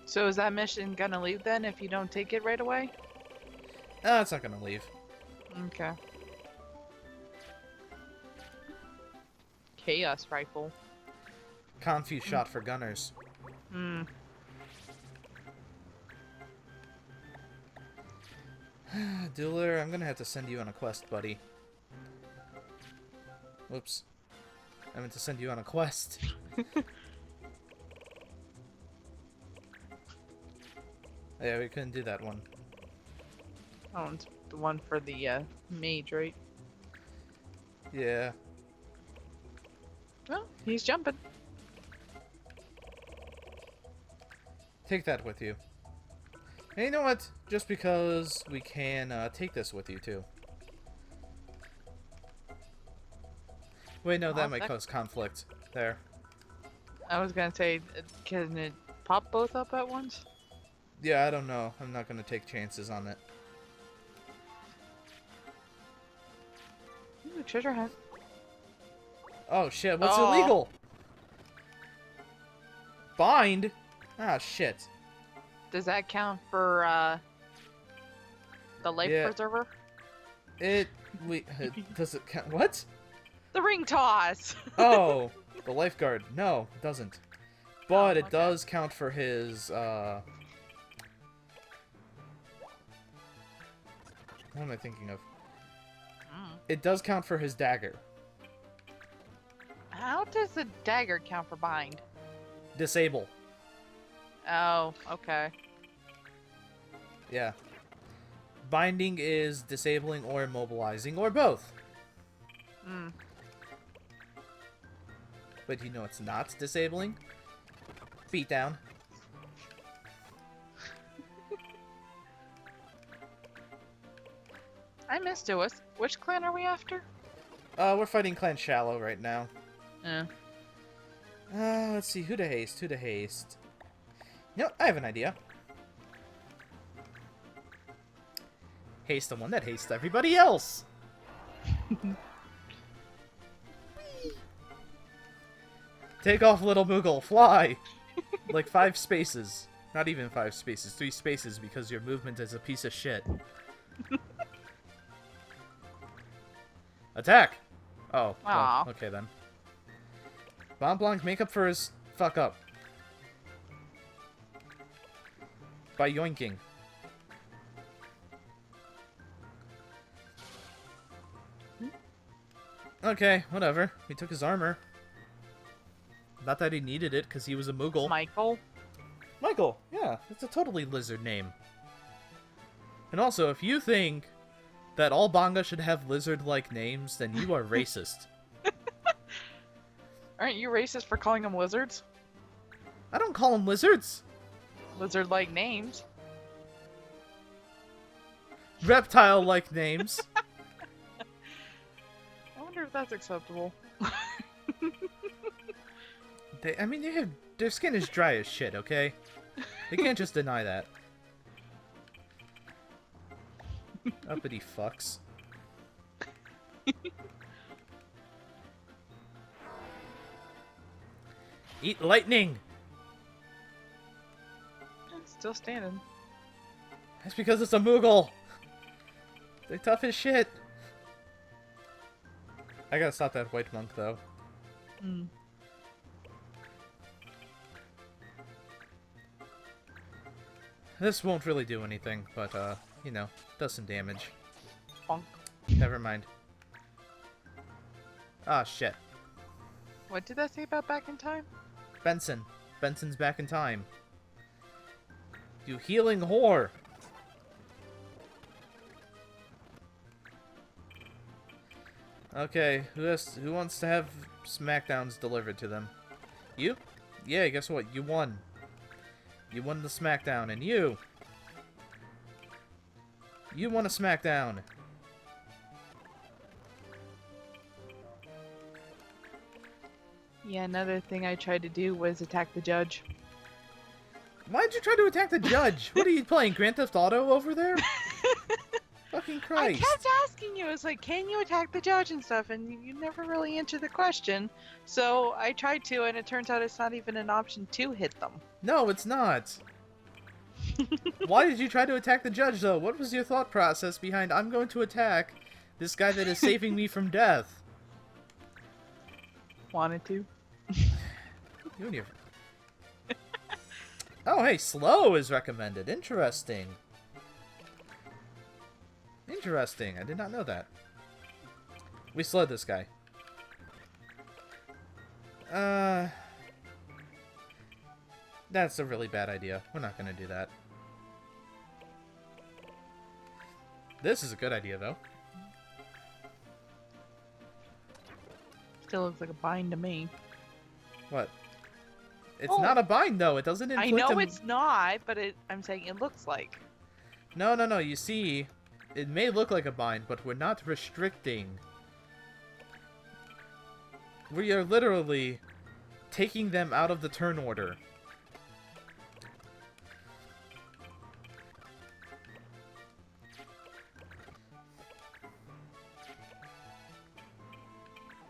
Speaker 2: So is that mission gonna leave then if you don't take it right away?
Speaker 1: It's not gonna leave.
Speaker 2: Okay. Chaos rifle.
Speaker 1: Confuse shot for gunners.
Speaker 2: Hmm.
Speaker 1: Dueler, I'm gonna have to send you on a quest, buddy. Whoops. I meant to send you on a quest. Yeah, we couldn't do that one.
Speaker 2: Oh, it's the one for the mage, right?
Speaker 1: Yeah.
Speaker 2: Well, he's jumping.
Speaker 1: Take that with you. And you know what? Just because we can take this with you, too. Wait, no, that might cause conflict. There.
Speaker 2: I was gonna say, can it pop both up at once?
Speaker 1: Yeah, I don't know. I'm not gonna take chances on it.
Speaker 2: Ooh, treasure hunt.
Speaker 1: Oh, shit. What's illegal? Bind? Ah, shit.
Speaker 2: Does that count for the life preserver?
Speaker 1: Does it count? What?
Speaker 2: The ring toss!
Speaker 1: Oh, the lifeguard. No, it doesn't. But it
Speaker 2: okay.
Speaker 1: does count for his, what am I thinking of? It does count for his dagger.
Speaker 2: How does the dagger count for bind?
Speaker 1: Disable.
Speaker 2: Oh, okay.
Speaker 1: Yeah. Binding is disabling or immobilizing, or both.
Speaker 2: Hmm.
Speaker 1: But you know it's not disabling? Beatdown.
Speaker 2: I missed it. Which clan are we after?
Speaker 1: We're fighting Clan Shallow right now.
Speaker 2: Yeah.
Speaker 1: Let's see, who to haste, You know, I have an idea. Haste the one that hastes everybody else! Take off, little Moogle, fly! Like 5 spaces. Not even 5 spaces, 3 spaces because your movement is a piece of shit. Attack! Oh, well, okay then. Bon Blanc, make up for his fuck up. By yoinking. Okay, whatever. We took his armor. Not that he needed it, because he was a Moogle.
Speaker 2: Michael?
Speaker 1: Michael, yeah. It's a totally lizard name. And also, if you think that all Banga should have lizard-like names, then you are racist.
Speaker 2: Aren't you racist for calling them lizards?
Speaker 1: I don't call them lizards.
Speaker 2: Lizard-like names.
Speaker 1: Reptile-like names.
Speaker 2: I wonder if that's acceptable.
Speaker 1: I mean, their skin is dry as shit, okay? They can't just deny that. Uppity fucks. Eat lightning!
Speaker 2: It's still standing.
Speaker 1: That's because it's a Moogle! They're tough as shit! I gotta stop that white monk, though.
Speaker 2: Hmm.
Speaker 1: This won't really do anything, but, you know, does some damage.
Speaker 2: Bonk.
Speaker 1: Never mind. Ah, shit.
Speaker 2: What did that say about back in time?
Speaker 1: Benson. Benson's back in time. You healing whore. Okay, who wants to have Smackdowns delivered to them? You? Yeah, guess what? You won. You won the Smackdown, and you won a Smackdown.
Speaker 2: Yeah, another thing I tried to do was attack the judge.
Speaker 1: Why'd you try to attack the judge? What are you playing, Grand Theft Auto over there? Fucking
Speaker 2: I
Speaker 1: Christ.
Speaker 2: kept asking you, I was like, can you attack the judge and stuff? And you never really answered the question. So I tried to, and it turns out it's not even an option to hit them.
Speaker 1: No, it's not. Why did you try to attack the judge, though? What was your thought process behind, I'm going to attack this guy that is saving me from death?
Speaker 2: Wanted to.
Speaker 1: You and your... Oh, hey, slow is recommended. Interesting. Interesting. I did not know that. We slowed this guy. That's a really bad idea. We're not gonna do that. This is a good idea, though.
Speaker 2: Still looks like a bind to me.
Speaker 1: What? It's
Speaker 2: Oh.
Speaker 1: not a bind, though. It doesn't
Speaker 2: I
Speaker 1: inflict
Speaker 2: know
Speaker 1: a...
Speaker 2: it's not, but I'm saying it looks like.
Speaker 1: No, no, no. You see, it may look like a bind, but we're not restricting. We are literally taking them out of the turn order.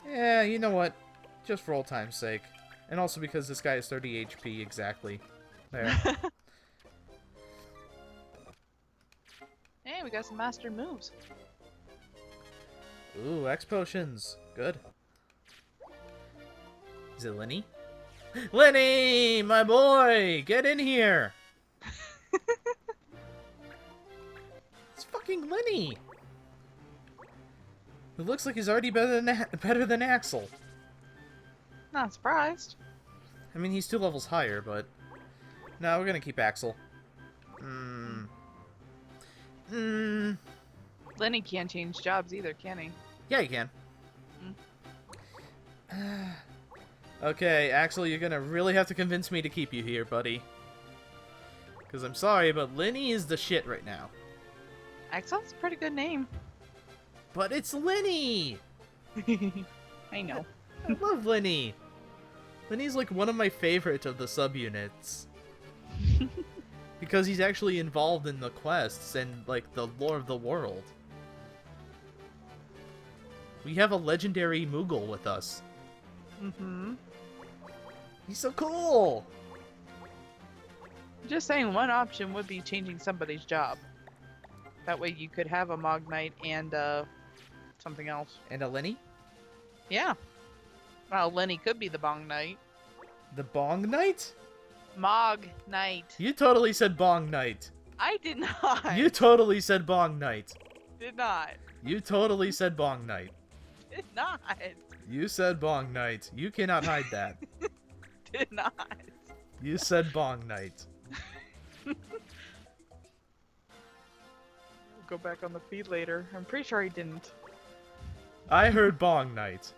Speaker 1: Yeah, you know what? Just for old time's sake. And also because this guy is 30 HP exactly. There.
Speaker 2: Hey, we got some master moves.
Speaker 1: Ooh, X potions. Good. Is it Lenny? Lenny! My boy! Get in here! It's fucking Lenny! It looks like he's already better than Axel.
Speaker 2: Not surprised.
Speaker 1: I mean, he's 2 levels higher, but... No, we're gonna keep Axel.
Speaker 2: Lenny can't change jobs either, can he?
Speaker 1: Yeah, you can. Okay, Axel, you're gonna really have to convince me to keep you here, buddy. Because I'm sorry, but Lenny is the shit right now.
Speaker 2: Axel's a pretty good name.
Speaker 1: But it's Lenny!
Speaker 2: I know.
Speaker 1: I love Lenny. Lenny's like one of my favorite of the subunits. Because he's actually involved in the quests and like the lore of the world. We have a legendary Moogle with us.
Speaker 2: Mm-hmm.
Speaker 1: He's so cool!
Speaker 2: Just saying, one option would be changing somebody's job. That way you could have a Mog Knight and something else.
Speaker 1: And a Lenny?
Speaker 2: Yeah. Well, Lenny could be the Bong Knight.
Speaker 1: The Bong Knight?
Speaker 2: Mog Knight.
Speaker 1: You totally said Bong Knight.
Speaker 2: I did not.
Speaker 1: You totally said Bong Knight.
Speaker 2: Did not.
Speaker 1: You totally said Bong Knight.
Speaker 2: Did not.
Speaker 1: You said Bong Knight. You cannot hide that.
Speaker 2: Did not.
Speaker 1: You said Bong Knight.
Speaker 2: Go back on the feed later. I'm pretty sure he didn't.
Speaker 1: I heard Bong Knight.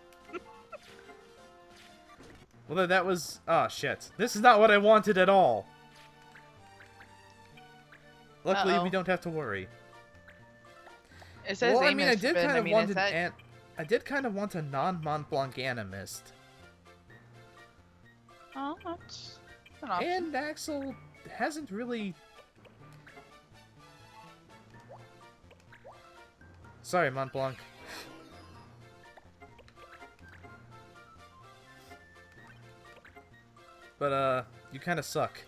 Speaker 1: Well, that was... Oh, shit. This is not what I wanted at all. Luckily, we don't have to worry.
Speaker 2: It says
Speaker 1: Well, I mean, I did kind of want
Speaker 2: is that...
Speaker 1: an... I did kind of want a non-Mont Blanc animist.
Speaker 2: Oh, that's an option.
Speaker 1: And Axel hasn't really... Sorry, Mont Blanc. But, you kind of suck.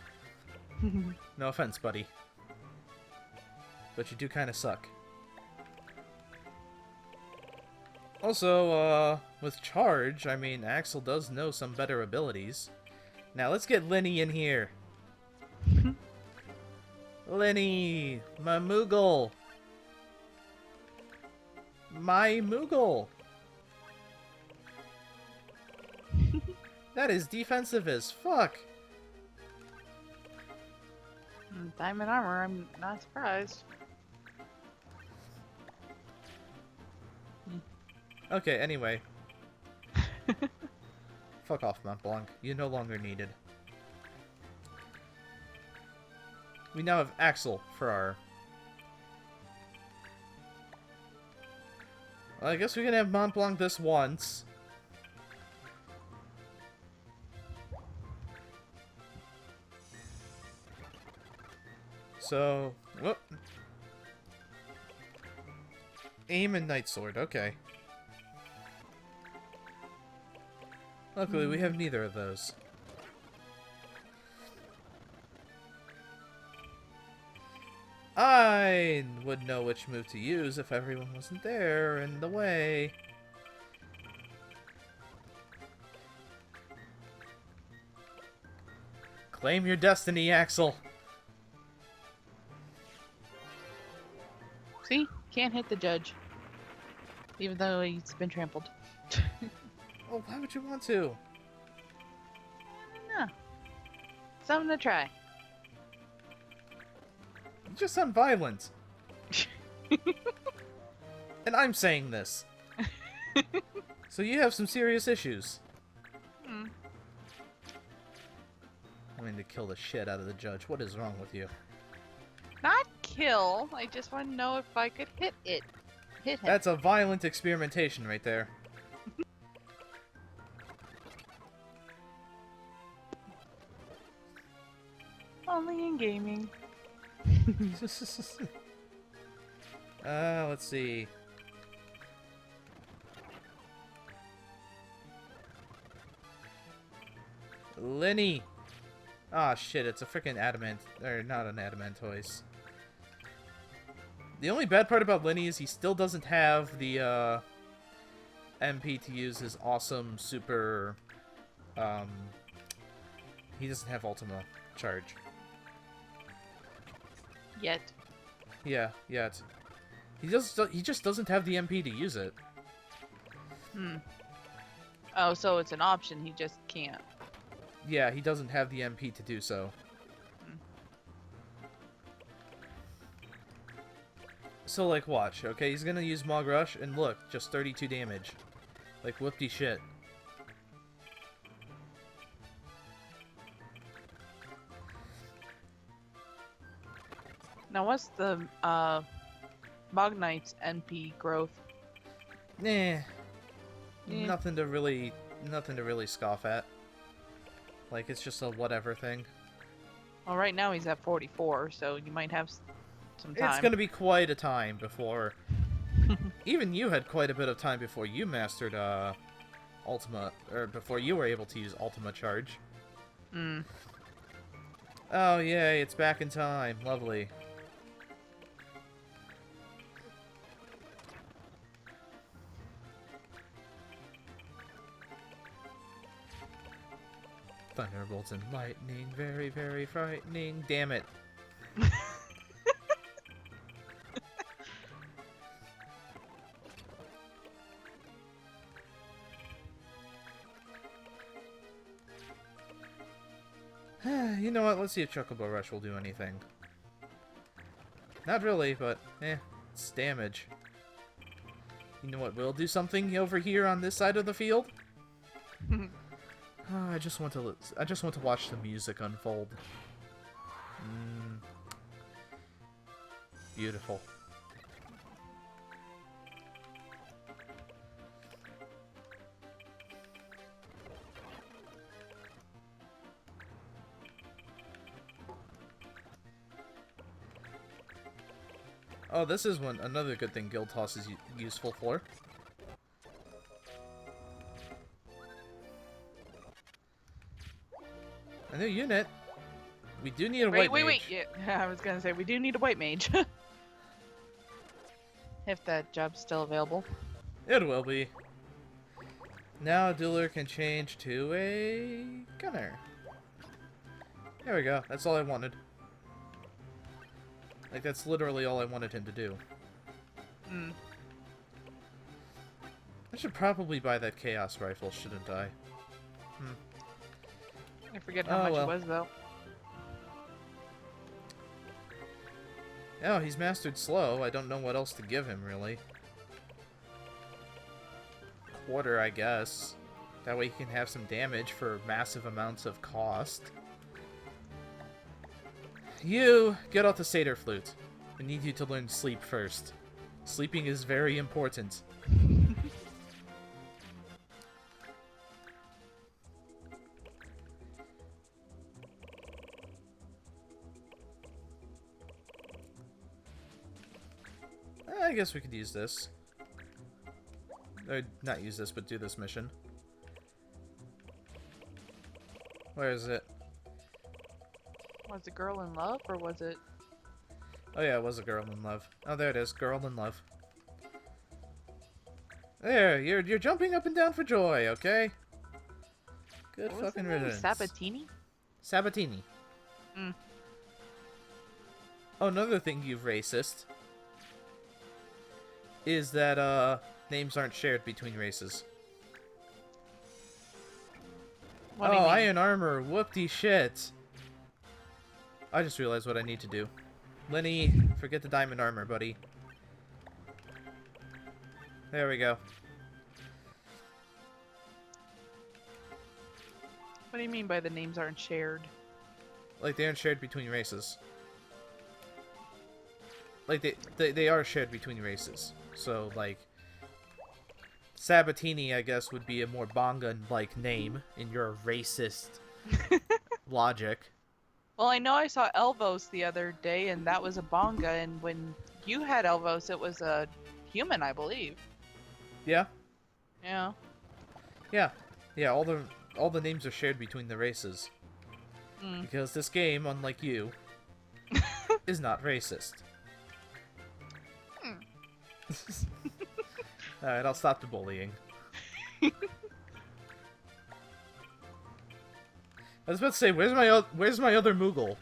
Speaker 1: No offense, buddy. But you do kind of suck. Also, with Charge, I mean, Axel does know some better abilities. Now, let's get Lenny in here. Lenny! My Moogle! My Moogle! That is defensive as fuck.
Speaker 2: Diamond armor, I'm not surprised.
Speaker 1: Okay, anyway. Fuck off, Mont Blanc. You're no longer needed. We now have Axel for our... Well, I guess we can have Mont Blanc this once. So, whoop. Aim and Night Sword, okay. Luckily, we have neither of those. I would know which move to use if everyone wasn't there in the way. Claim your destiny, Axel.
Speaker 2: See? Can't hit the judge. Even though he's been trampled.
Speaker 1: Oh, why would you want to?
Speaker 2: No. Something to try.
Speaker 1: You just sound violent. And I'm saying this. So you have some serious issues.
Speaker 2: Hmm.
Speaker 1: I mean to kill the shit out of the judge. What is wrong with you?
Speaker 2: Not kill. I just want to know if I could hit it. Hit him.
Speaker 1: That's a violent experimentation right there.
Speaker 2: Only in gaming.
Speaker 1: Let's see. Lenny! Ah, shit, it's a freaking adamant. Or, not an adamantoise. The only bad part about Lenny is he still doesn't have the, MP to use his awesome super, he doesn't have Ultima charge.
Speaker 2: Yet.
Speaker 1: Yeah, yet. He just doesn't have the MP to use it.
Speaker 2: Hmm. Oh, so it's an option, he just can't.
Speaker 1: Yeah, he doesn't have the MP to do so. So, like, watch, okay? He's gonna use Mog Rush, and look, just 32 damage. Like, whoopty shit.
Speaker 2: Now, what's the, Mog Knight's NP growth?
Speaker 1: Nah. Nothing to really scoff at. Like, it's just a whatever thing.
Speaker 2: Well, right now he's at 44, so you might have some time.
Speaker 1: It's gonna be quite a time before... Even you had quite a bit of time before you mastered, Ultima... Or before you were able to use Ultima Charge.
Speaker 2: Hmm.
Speaker 1: Oh, yay, it's back in time. Lovely. Thunderbolts and lightning, very, very frightening. Damn it. You know what? Let's see if Chocobo Rush will do anything. Not really, but it's damage. You know what will do something over here on this side of the field? Oh, I just want to watch the music unfold. Beautiful. Oh, this is another good thing Guild Toss is useful for. A new unit. We do need a white mage.
Speaker 2: Wait. Yeah, I was gonna say, we do need a white mage. If that job's still available.
Speaker 1: It will be. Now Dueler can change to a gunner. There we go. That's all I wanted. Like, that's literally all I wanted him to do. I should probably buy that Chaos Rifle, shouldn't I?
Speaker 2: forget how
Speaker 1: Oh,
Speaker 2: much
Speaker 1: well.
Speaker 2: it was, though.
Speaker 1: Oh, he's mastered slow. I don't know what else to give him, really. Quarter, I guess. That way he can have some damage for massive amounts of cost. You, get out the satyr flute. I need you to learn sleep first. Sleeping is very important. I guess we could use this. Or not use this, but do this mission. Where is it?
Speaker 2: Was the girl in love, or was it...
Speaker 1: Oh yeah, it was a girl in love. Oh, there it is. Girl in love. There, you're jumping up and down for joy, okay? Good
Speaker 2: what was
Speaker 1: fucking
Speaker 2: the name?
Speaker 1: riddance.
Speaker 2: Sabatini?
Speaker 1: Sabatini.
Speaker 2: Mm.
Speaker 1: Oh, another thing, you racist, is that, names aren't shared between races.
Speaker 2: What do you
Speaker 1: Oh,
Speaker 2: mean?
Speaker 1: iron armor. Whoopty shit. I just realized what I need to do. Lenny, forget the diamond armor, buddy. There we go.
Speaker 2: What do you mean by the names aren't shared?
Speaker 1: Like, they aren't shared between races. Like, they are shared between races. So, like, Sabatini, I guess, would be a more Bongan-like name in your racist logic.
Speaker 2: Well, I know I saw Elvos the other day, and that was a Bonga, and when you had Elvos, it was a human, I believe.
Speaker 1: Yeah?
Speaker 2: Yeah.
Speaker 1: Yeah. Yeah, all the names are shared between the races.
Speaker 2: Mm.
Speaker 1: Because this game, unlike you, is not racist. Alright, I'll stop the bullying. I was about to say, where's my other Moogle?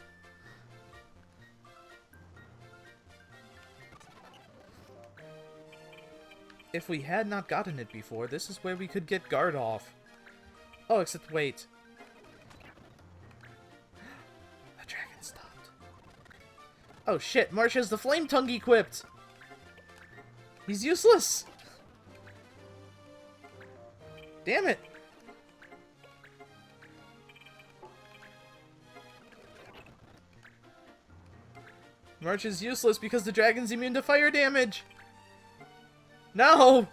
Speaker 1: If we had not gotten it before, this is where we could get guard off. Oh, except wait. The dragon stopped. Oh shit, Marsh has the flame tongue equipped! He's useless! Damn it! March is useless because the dragon's immune to fire damage! No!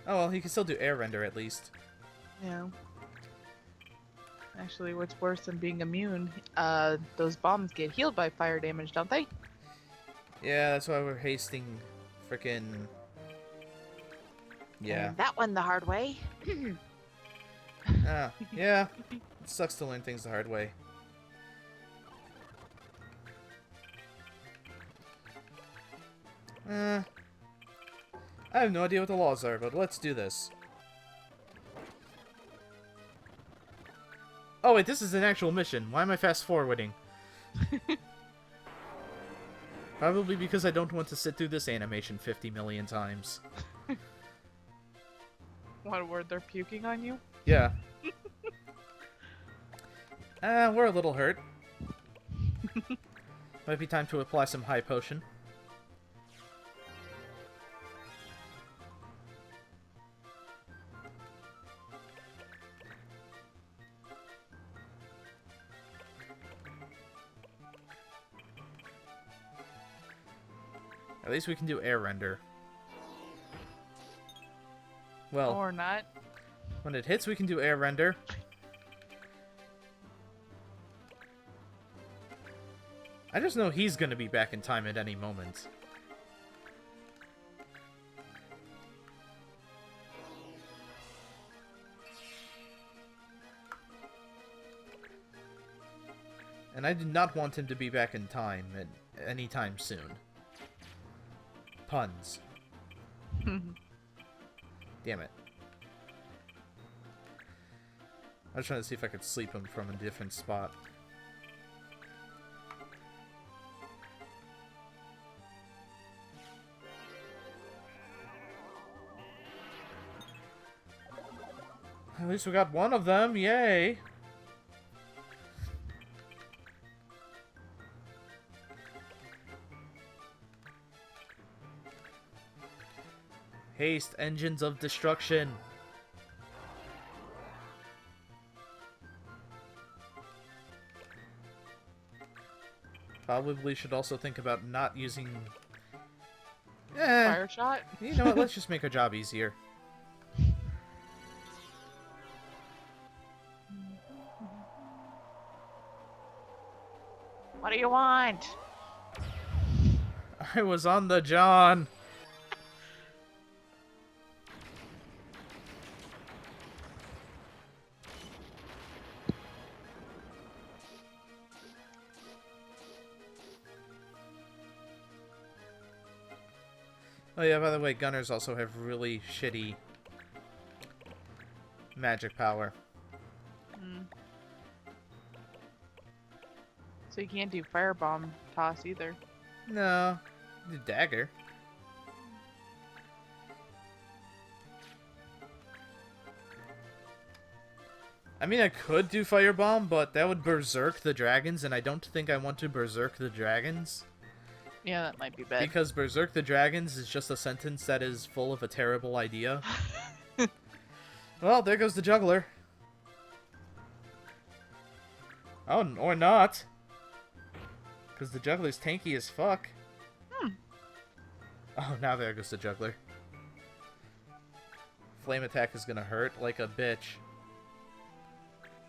Speaker 1: Oh well, he can still do air render at least.
Speaker 2: Yeah. Actually, what's worse than being immune? Those bombs get healed by fire damage, don't they?
Speaker 1: Yeah, that's why we're hasting frickin'... Yeah.
Speaker 2: And that one the hard way.
Speaker 1: Ah, yeah. It sucks to learn things the hard way. I have no idea what the laws are, but let's do this. Oh wait, this is an actual mission. Why am I fast forwarding? Probably because I don't want to sit through this animation 50 million times.
Speaker 2: What word? They're puking on you?
Speaker 1: Yeah. We're a little hurt. Might be time to apply some high potion. At least we can do air render. Well,
Speaker 2: Or not.
Speaker 1: when it hits, we can do air render. I just know he's gonna be back in time at any moment. And I do not want him to be back in time at any time soon. Puns. Damn it. I was trying to see if I could sleep him from a different spot. At least we got one of them, yay! Haste, engines of destruction! Probably should also think about not using...
Speaker 2: Fire shot?
Speaker 1: You know what, let's just make our job easier.
Speaker 2: What do you want?
Speaker 1: I was on the John! Oh yeah, by the way, gunners also have really shitty magic power.
Speaker 2: So you can't do firebomb toss either.
Speaker 1: No, the dagger. I mean, I could do firebomb, but that would berserk the dragons, and I don't think I want to berserk the dragons.
Speaker 2: Yeah, that might be bad.
Speaker 1: Because berserk the dragons is just a sentence that is full of a terrible idea. Well, there goes the juggler. Oh, or not. Because the juggler's tanky as fuck. Oh, now there goes the juggler. Flame attack is gonna hurt like a bitch.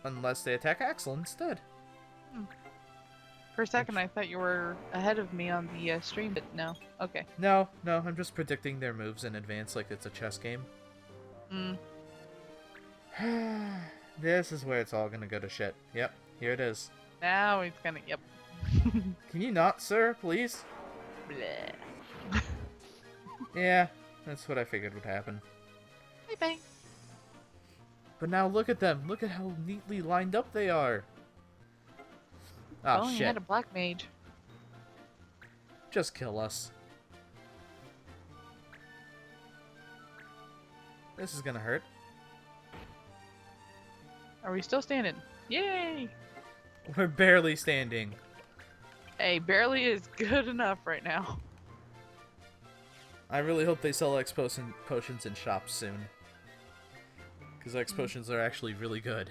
Speaker 1: Unless they attack Axel instead.
Speaker 2: For a second, I thought you were ahead of me on the stream, but no. Okay.
Speaker 1: No, I'm just predicting their moves in advance like it's a chess game. This is where it's all gonna go to shit. Yep, here it is.
Speaker 2: Now it's gonna... Yep.
Speaker 1: Can you not, sir, please?
Speaker 2: Bleh.
Speaker 1: Yeah, that's what I figured would happen.
Speaker 2: Bye-bye.
Speaker 1: But now look at them. Look at how neatly lined up they are. Oh,
Speaker 2: You
Speaker 1: shit.
Speaker 2: had a black mage.
Speaker 1: Just kill us. This is gonna hurt.
Speaker 2: Are we still standing? Yay!
Speaker 1: We're barely standing.
Speaker 2: Hey, barely is good enough right now.
Speaker 1: I really hope they sell X potions in shops soon. Because X potions are actually really good.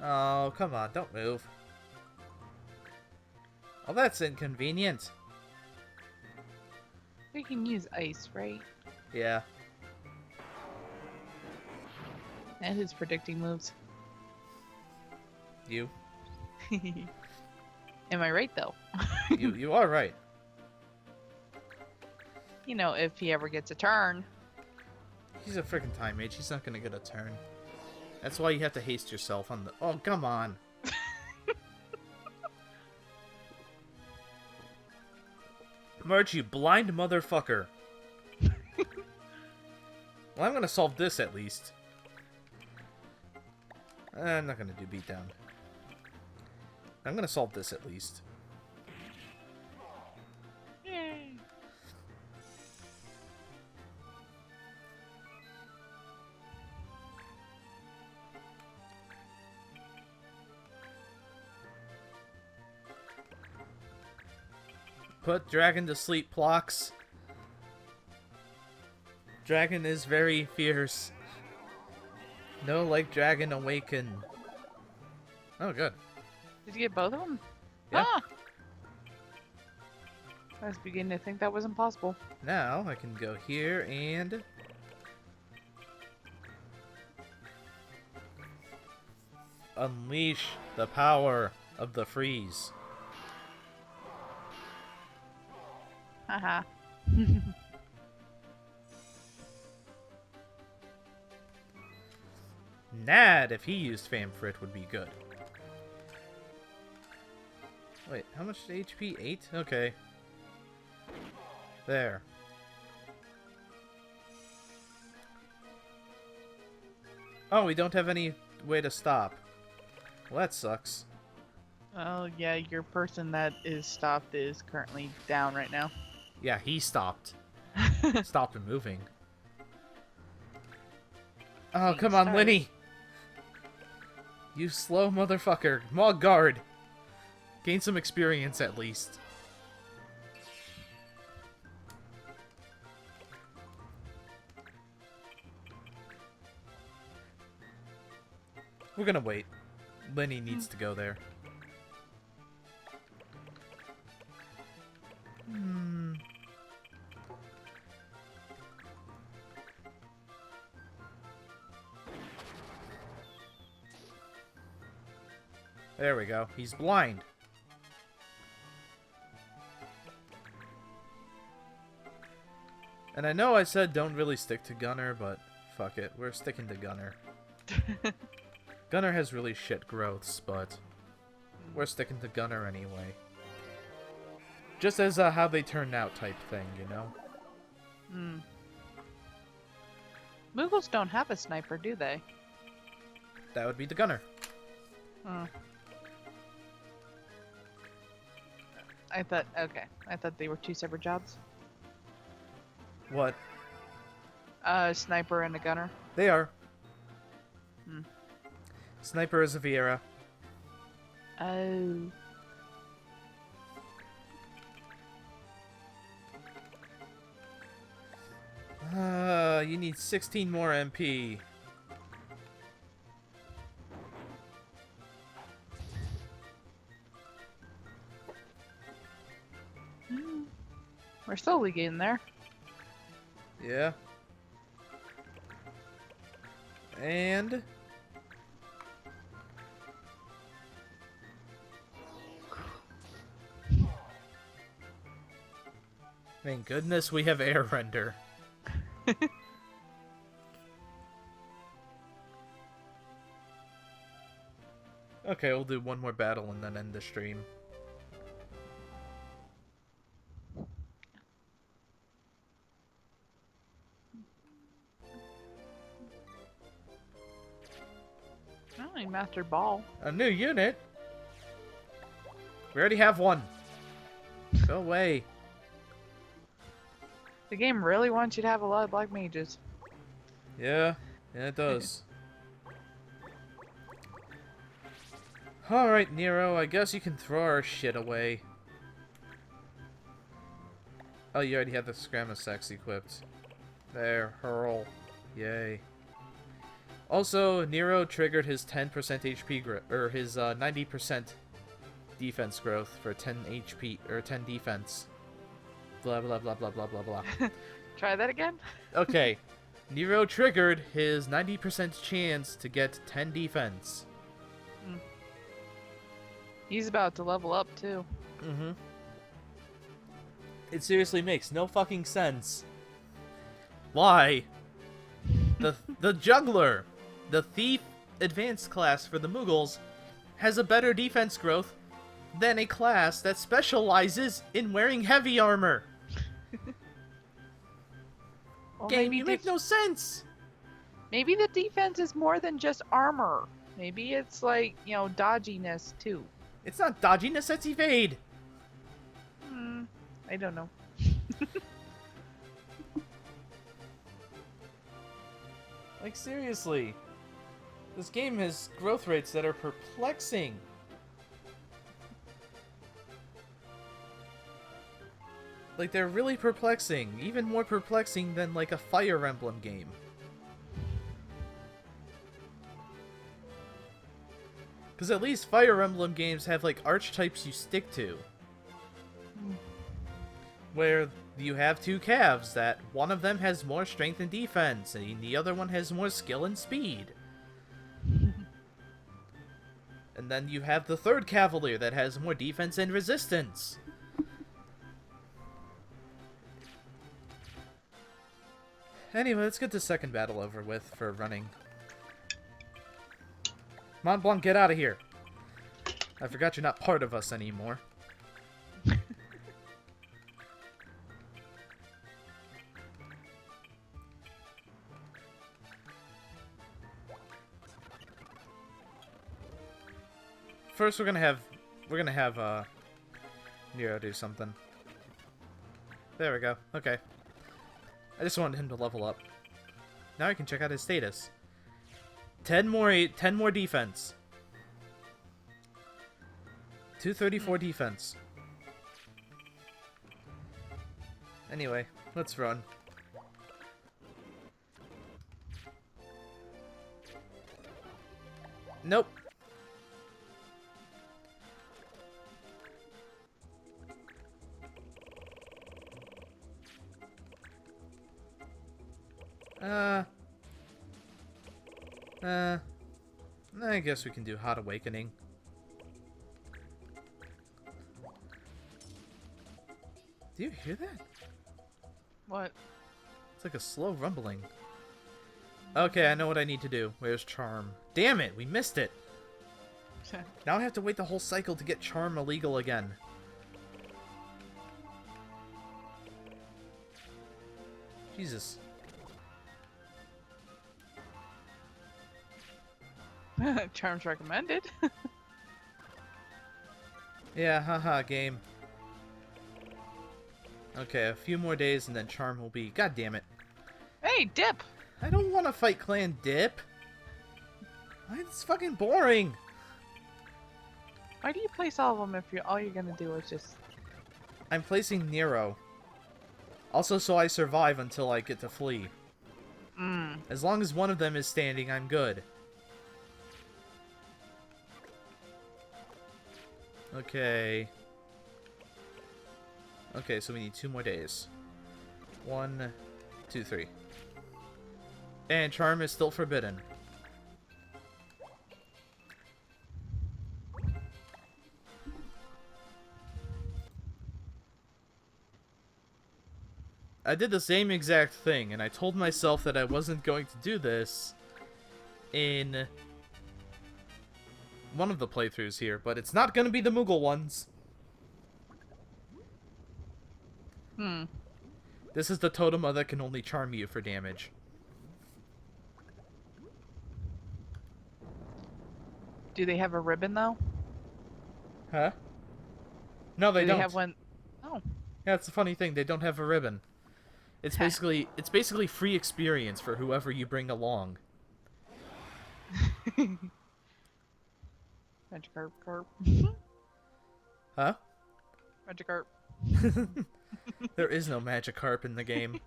Speaker 1: Oh, come on, don't move. Oh, that's inconvenient.
Speaker 2: We can use ice, right?
Speaker 1: Yeah.
Speaker 2: And who's predicting moves?
Speaker 1: You.
Speaker 2: Am I right, though?
Speaker 1: You are right.
Speaker 2: You know, if he ever gets a turn.
Speaker 1: He's a freaking time mage. He's not gonna get a turn. That's why you have to haste yourself on the... Oh, come on. Merge, you blind motherfucker. Well, I'm gonna solve this at least. I'm not gonna do beatdown. I'm gonna solve this at least.
Speaker 2: Yay.
Speaker 1: Put dragon to sleep, Plox. Dragon is very fierce. No, like dragon awaken. Oh, good.
Speaker 2: Did you get both of them?
Speaker 1: Yeah.
Speaker 2: Ah! I was beginning to think that was impossible.
Speaker 1: Now I can go here and... unleash the power of the freeze.
Speaker 2: Haha.
Speaker 1: Nad, if he used Famfrit, would be good. Wait, how much HP? 8? Okay. There. Oh, we don't have any way to stop. Well, that sucks.
Speaker 2: Oh, yeah, your person that is stopped is currently down right now.
Speaker 1: Yeah, he stopped. Stopped moving. Oh,
Speaker 2: being
Speaker 1: come on,
Speaker 2: started.
Speaker 1: Linny! You slow motherfucker. Mog guard. Gain some experience at least. We're gonna wait. Linny needs to go there. There we go. He's blind. And I know I said don't really stick to Gunner, but fuck it. We're sticking to Gunner. Gunner has really shit growths, but we're sticking to Gunner anyway. Just as a how they turn out type thing, you know?
Speaker 2: Hmm. Moogles don't have a sniper, do they?
Speaker 1: That would be the Gunner.
Speaker 2: Hmm. I thought they were two separate jobs.
Speaker 1: What?
Speaker 2: A sniper and a gunner.
Speaker 1: They are.
Speaker 2: Hmm.
Speaker 1: Sniper is a Vieira.
Speaker 2: Oh.
Speaker 1: You need 16 more MP.
Speaker 2: We're slowly getting there.
Speaker 1: Yeah. And... thank goodness we have air render. Okay, we'll do one more battle and then end the stream.
Speaker 2: Oh, he mastered ball.
Speaker 1: A new unit? We already have one. Go away.
Speaker 2: The game really wants you to have a lot of black mages.
Speaker 1: Yeah, it does. Alright, Nero, I guess you can throw our shit away. Oh, you already have the Scramasex equipped. There, hurl. Yay. Also, Nero triggered his 10% HP or his 90% defense growth for 10 HP or 10 defense. Blah blah blah blah blah blah blah.
Speaker 2: Try that again?
Speaker 1: Okay, Nero triggered his 90% chance to get 10 defense.
Speaker 2: He's about to level up too.
Speaker 1: Mm-hmm. It seriously makes no fucking sense. Why? The juggler, the thief advanced class for the Moogles, has a better defense growth than a class that specializes in wearing heavy armor.
Speaker 2: Well,
Speaker 1: Game, you make no sense.
Speaker 2: Maybe the defense is more than just armor. Maybe it's like, you know, dodginess too.
Speaker 1: It's not dodginess, that's evade.
Speaker 2: I don't know.
Speaker 1: Like, seriously. This game has growth rates that are perplexing. Like, they're really perplexing. Even more perplexing than, like, a Fire Emblem game. Because at least Fire Emblem games have, like, archetypes you stick to. Where you have two calves that one of them has more strength and defense, and the other one has more skill and speed. And then you have the third cavalier that has more defense and resistance. Anyway, let's get the second battle over with for running. Mont Blanc, get out of here. I forgot you're not part of us anymore. First, we're gonna have Nero do something. There we go. Okay. I just wanted him to level up. Now I can check out his status. 10 more defense. 234 defense. Anyway, let's run. Nope. I guess we can do Hot Awakening. Do you hear that?
Speaker 2: What?
Speaker 1: It's like a slow rumbling. Okay, I know what I need to do. Where's Charm? Damn it, we missed it. Now I have to wait the whole cycle to get Charm illegal again. Jesus.
Speaker 2: Charms recommended.
Speaker 1: Yeah, haha, game. Okay, a few more days and then Charm will be... God damn it.
Speaker 2: Hey, Dip!
Speaker 1: I don't want to fight Clan Dip. It's fucking boring.
Speaker 2: Why do you place all of them if all you're gonna do is just...
Speaker 1: I'm placing Nero. Also so I survive until I get to flee. As long as one of them is standing, I'm good. Okay. Okay, so we need 2 more days. 1, 2, 3. And Charm is still forbidden. I did the same exact thing, and I told myself that I wasn't going to do this in one of the playthroughs here, but it's not going to be the Moogle ones. This is the Totema that can only charm you for damage.
Speaker 2: Do they have a ribbon, though?
Speaker 1: Huh? No, they
Speaker 2: Do
Speaker 1: don't.
Speaker 2: they have one? Oh.
Speaker 1: Yeah, it's a funny thing. They don't have a ribbon. It's basically free experience for whoever you bring along.
Speaker 2: Magikarp.
Speaker 1: Huh?
Speaker 2: Magikarp.
Speaker 1: There is no Magikarp in the game.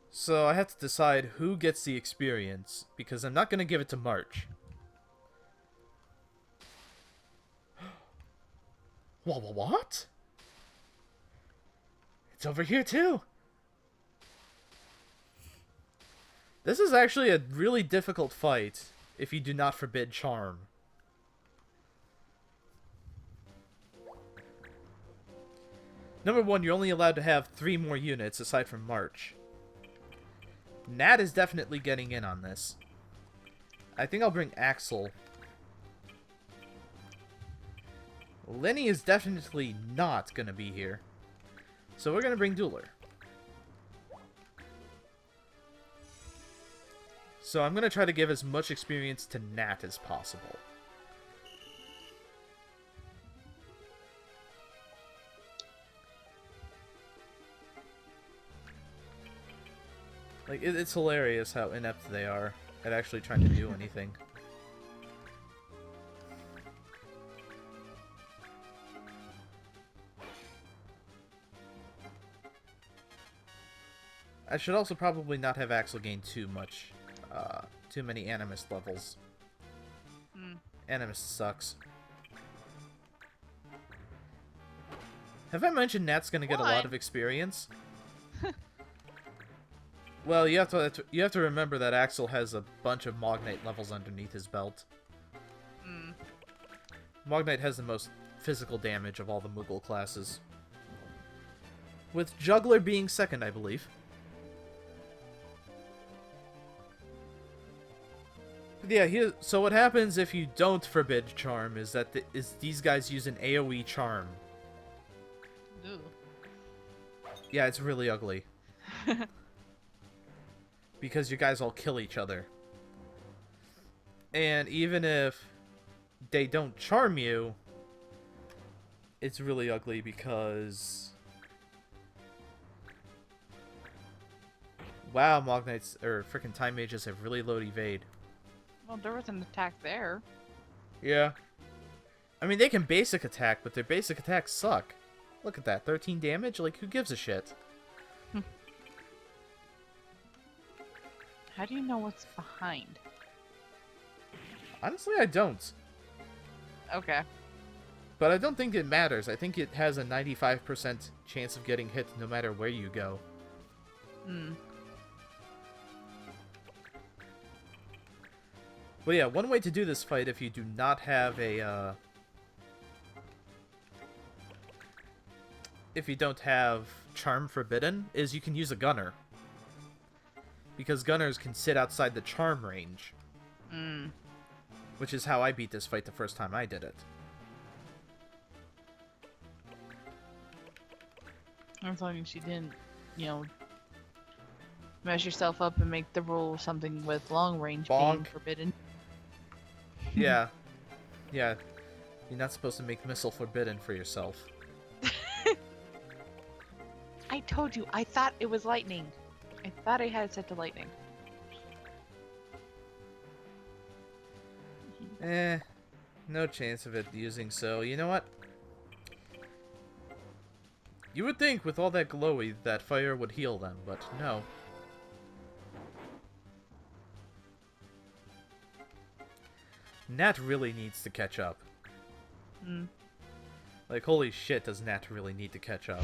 Speaker 1: So I have to decide who gets the experience, because I'm not going to give it to March. What? It's over here too! This is actually a really difficult fight if you do not forbid Charm. Number 1, you're only allowed to have 3 more units aside from March. Nat is definitely getting in on this. I think I'll bring Axel. Lenny is definitely not going to be here. So we're going to bring Dueler. So I'm going to try to give as much experience to Nat as possible. Like, it's hilarious how inept they are at actually trying to do anything. I should also probably not have Axel gain too many Animist levels. Animist sucks. Have I mentioned Nat's gonna get a lot of experience? Well, you have to remember that Axel has a bunch of Mognite levels underneath his belt. Mognite has the most physical damage of all the Moogle classes. With Juggler being second, I believe. But yeah, so what happens if you don't forbid Charm is that these guys use an AoE Charm.
Speaker 2: Ew.
Speaker 1: Yeah, it's really ugly. Because you guys all kill each other. And even if they don't charm you, it's really ugly because Wow, Mognites or frickin' Time Mages have really low evade.
Speaker 2: Well, there was an attack there.
Speaker 1: Yeah. I mean, they can basic attack, but their basic attacks suck. Look at that, 13 damage? Like, who gives a shit?
Speaker 2: How do you know what's behind?
Speaker 1: Honestly, I don't.
Speaker 2: Okay.
Speaker 1: But I don't think it matters. I think it has a 95% chance of getting hit no matter where you go.
Speaker 2: Hmm.
Speaker 1: But yeah, one way to do this fight if you do not have a, if you don't have Charm Forbidden, is you can use a Gunner. Because Gunners can sit outside the Charm range.
Speaker 2: Hmm.
Speaker 1: Which is how I beat this fight the first time I did it.
Speaker 2: As long as you didn't, you know, mess yourself up and make the rule something with long range being
Speaker 1: Bonk.
Speaker 2: forbidden.
Speaker 1: Yeah. Yeah. You're not supposed to make Missile Forbidden for yourself.
Speaker 2: I told you, I thought it was lightning. I thought I had it set to lightning.
Speaker 1: No chance of it using so. You know what? You would think with all that glowy that fire would heal them, but no. Nat really needs to catch up.
Speaker 2: Hmm.
Speaker 1: Like, holy shit, does Nat really need to catch up.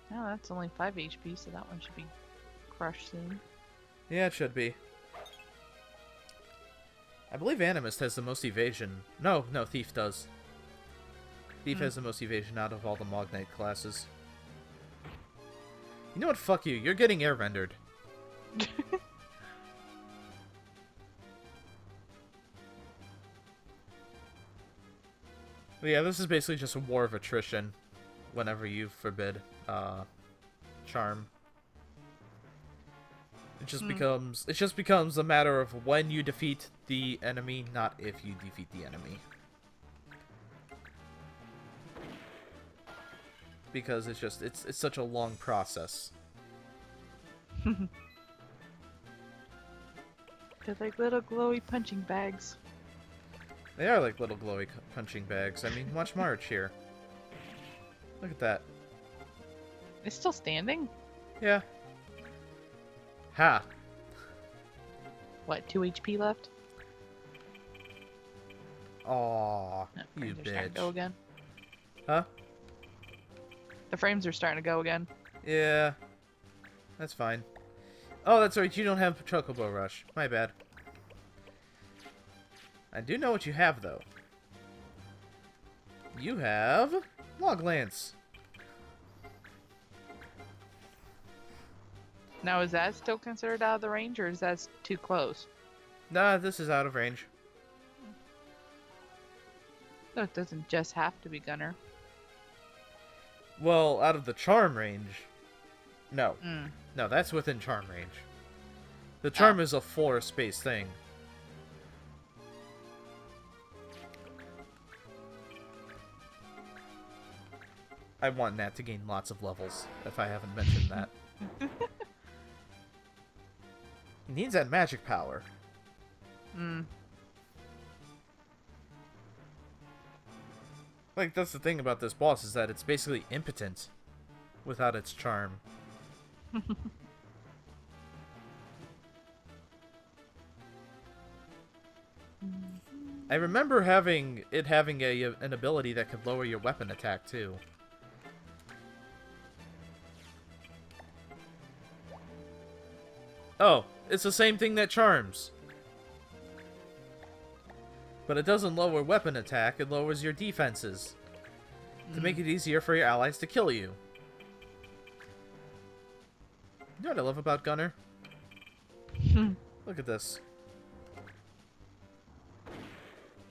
Speaker 2: No, that's only 5 HP, so that one should be crushed soon.
Speaker 1: Yeah, it should be. I believe Animist has the most evasion. No, Thief does. Thief has the most evasion out of all the Mognite classes. You know what? Fuck you. You're getting air rendered. But yeah, this is basically just a war of attrition whenever you forbid Charm. It just becomes a matter of when you defeat the enemy, not if you defeat the enemy. Because it's such a long process.
Speaker 2: They're like little glowy punching bags.
Speaker 1: They are like little glowy punching bags. I mean, watch March here. Look at that.
Speaker 2: It's still standing?
Speaker 1: Yeah. Ha!
Speaker 2: What, 2 HP left?
Speaker 1: Aww,
Speaker 2: Oh,
Speaker 1: you
Speaker 2: frames are starting to go
Speaker 1: bitch.
Speaker 2: again.
Speaker 1: Huh?
Speaker 2: The frames are starting to go again.
Speaker 1: Yeah. That's fine. Oh, that's right, you don't have Chocobo Rush. My bad. I do know what you have, though. You have Log Lance.
Speaker 2: Now, is that still considered out of the range, or is that too close?
Speaker 1: Nah, this is out of range.
Speaker 2: No, it doesn't just have to be Gunner.
Speaker 1: Well, out of the charm range. No.
Speaker 2: Mm.
Speaker 1: No, that's within charm range. The charm
Speaker 2: Oh.
Speaker 1: is a 4-space thing. I want Nat to gain lots of levels, if I haven't mentioned that. He needs that magic power.
Speaker 2: Mm.
Speaker 1: Like, that's the thing about this boss, is that it's basically impotent without its charm. I remember having an ability that could lower your weapon attack, too. Oh, it's the same thing that charms. But it doesn't lower weapon attack, it lowers your defenses. To make it easier for your allies to kill you. You know what I love about Gunner? Look at this.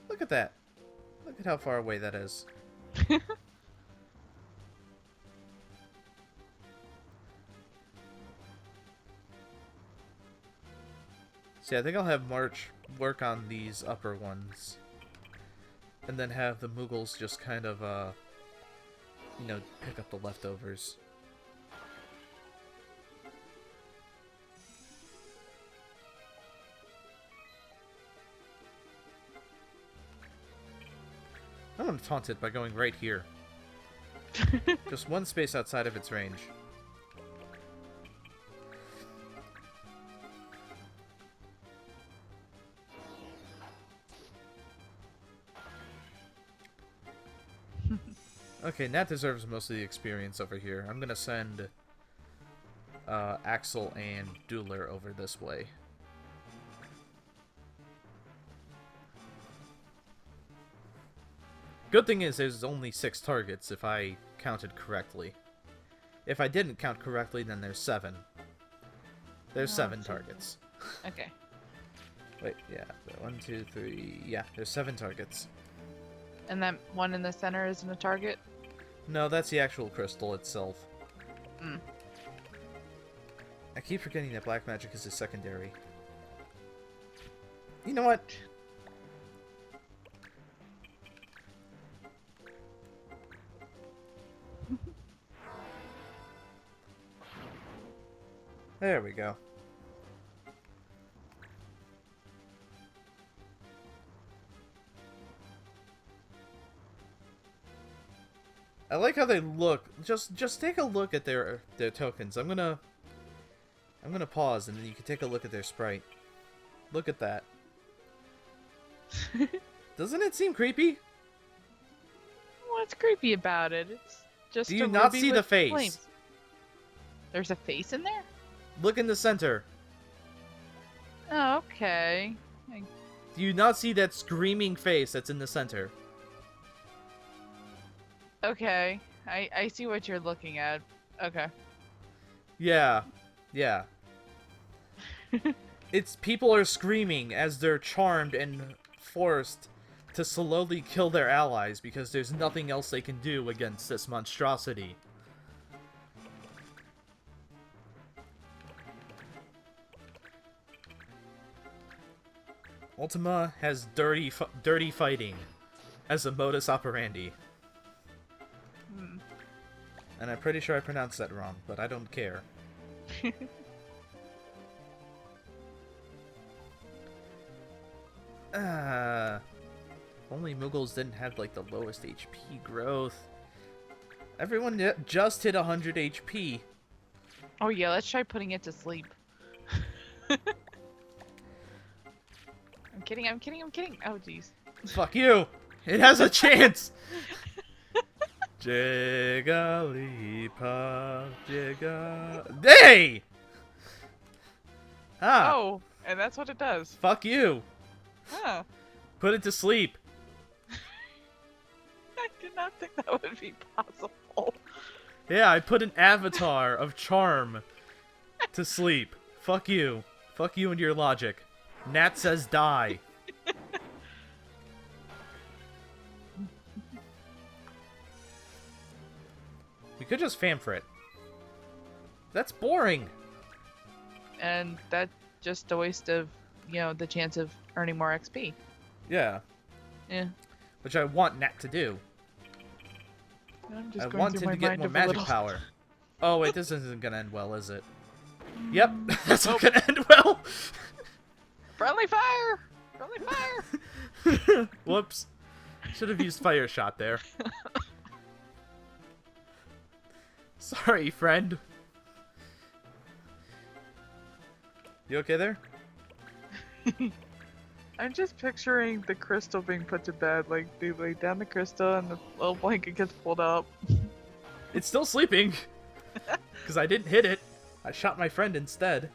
Speaker 1: Look at that. Look at how far away that is. See, I think I'll have March work on these upper ones. And then have the Moogles just kind of, you know, pick up the leftovers. I'm gonna taunt it by going right here. Just one space outside of its range. Okay, Nat deserves most of the experience over here. I'm gonna send Axel and Dueler over this way. Good thing is there's only 6 targets if I counted correctly. If I didn't count correctly, then there's 7. There's 7 targets.
Speaker 2: Okay.
Speaker 1: Wait, yeah. 1, 2, 3... Yeah, there's 7 targets.
Speaker 2: And that one in the center isn't a target?
Speaker 1: No, that's the actual crystal itself.
Speaker 2: Mm.
Speaker 1: I keep forgetting that black magic is a secondary. You know what? There we go. I like how they look. Just take a look at their tokens. I'm gonna pause and then you can take a look at their sprite. Look at that. Doesn't it seem creepy?
Speaker 2: What's creepy about it? It's just
Speaker 1: Do you
Speaker 2: a
Speaker 1: not
Speaker 2: ruby
Speaker 1: see the
Speaker 2: with
Speaker 1: face?
Speaker 2: flames. There's a face in there?
Speaker 1: Look in the center.
Speaker 2: Oh, okay.
Speaker 1: Do you not see that screaming face that's in the center?
Speaker 2: Okay. I see what you're looking at. Okay.
Speaker 1: Yeah. Yeah. It's people are screaming as they're charmed and forced to slowly kill their allies because there's nothing else they can do against this monstrosity. Ultima has dirty fighting as a modus operandi.
Speaker 2: Hmm.
Speaker 1: And I'm pretty sure I pronounced that wrong, but I don't care. Only Moogles didn't have, like, the lowest HP growth. Everyone just hit 100 HP.
Speaker 2: Oh yeah, let's try putting it to sleep. I'm kidding, I'm kidding, I'm kidding. Oh jeez.
Speaker 1: Fuck you! It has a chance! Jigglypuff, Hey! Ah,
Speaker 2: Oh, and that's what it does.
Speaker 1: fuck you!
Speaker 2: Huh.
Speaker 1: Put it to sleep.
Speaker 2: I did not think that would be possible.
Speaker 1: Yeah, I put an avatar of charm to sleep. Fuck you. Fuck you and your logic. Nat says die. We could just fanfrit. it. That's boring.
Speaker 2: And that's just a waste of, you know, the chance of earning more XP.
Speaker 1: Yeah.
Speaker 2: Yeah.
Speaker 1: Which I want Nat to do.
Speaker 2: I'm just
Speaker 1: I
Speaker 2: going
Speaker 1: want
Speaker 2: through
Speaker 1: him
Speaker 2: my
Speaker 1: to get
Speaker 2: mind
Speaker 1: more
Speaker 2: of a
Speaker 1: magic
Speaker 2: little-
Speaker 1: power. Oh wait, this isn't gonna end well, is it? Yep, that's not gonna end well.
Speaker 2: Friendly fire! Friendly fire!
Speaker 1: Whoops. Should have used fire shot there. Sorry, friend. You okay there?
Speaker 2: I'm just picturing the crystal being put to bed. Like, they lay down the crystal and the little blanket gets pulled up.
Speaker 1: It's still sleeping. Because I didn't hit it. I shot my friend instead.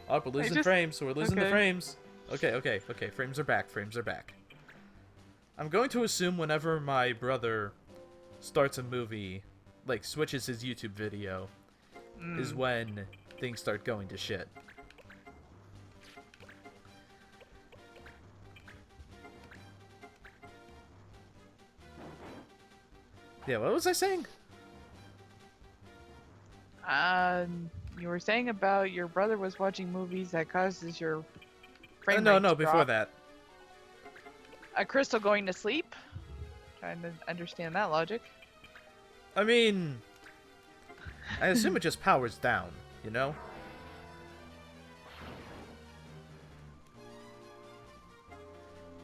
Speaker 1: Oh, we're losing frames, so we're losing the
Speaker 2: okay.
Speaker 1: frames. Okay. Frames are back. Frames are back. I'm going to assume whenever my brother starts a movie, like switches his YouTube video, is when things start going to shit. Yeah, what was I saying?
Speaker 2: You were saying about your brother was watching movies that causes your frame
Speaker 1: No,
Speaker 2: rate to
Speaker 1: before
Speaker 2: drop.
Speaker 1: that.
Speaker 2: A crystal going to sleep? Trying to understand that logic.
Speaker 1: I mean, I assume it just powers down, you know?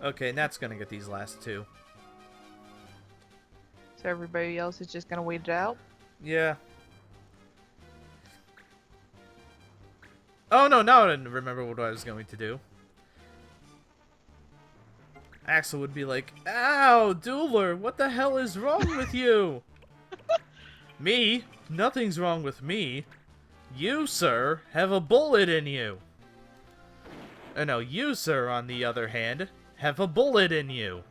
Speaker 1: Okay, Nat's gonna get these last two.
Speaker 2: So everybody else is just gonna wait it out?
Speaker 1: Yeah. Oh no, now I didn't remember what I was going to do. Axel would be like, "Ow, Dueler, what the hell is wrong with you?" Me? Nothing's wrong with me. You, sir, have a bullet in you. No, you, sir, on the other hand, have a bullet in you.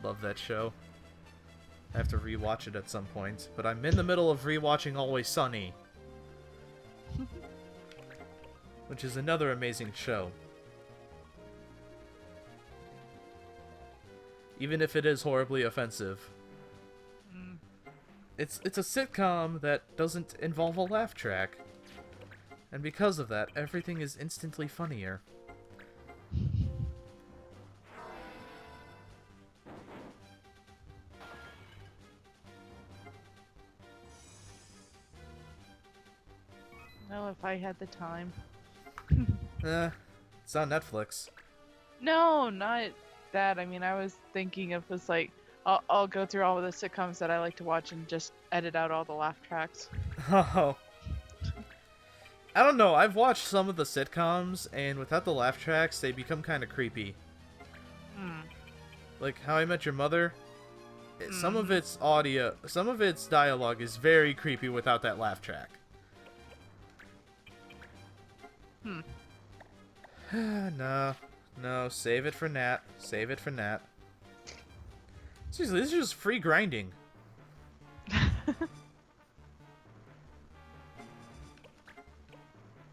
Speaker 1: Love that show. I have to rewatch it at some point, but I'm in the middle of rewatching Always Sunny. Which is another amazing show. Even if it is horribly offensive. It's a sitcom that doesn't involve a laugh track. And because of that, everything is instantly funnier.
Speaker 2: No, if I had the time.
Speaker 1: It's on Netflix.
Speaker 2: No, not that. I mean, I was thinking of this like, I'll go through all of the sitcoms that I like to watch and just edit out all the laugh tracks.
Speaker 1: Oh. I don't know, I've watched some of the sitcoms, and without the laugh tracks, they become kind of creepy. Like How I Met Your Mother, some of its audio, some of its dialogue is very creepy without that laugh track. No, save it for Nat. Save it for Nat. Seriously, this is just free grinding.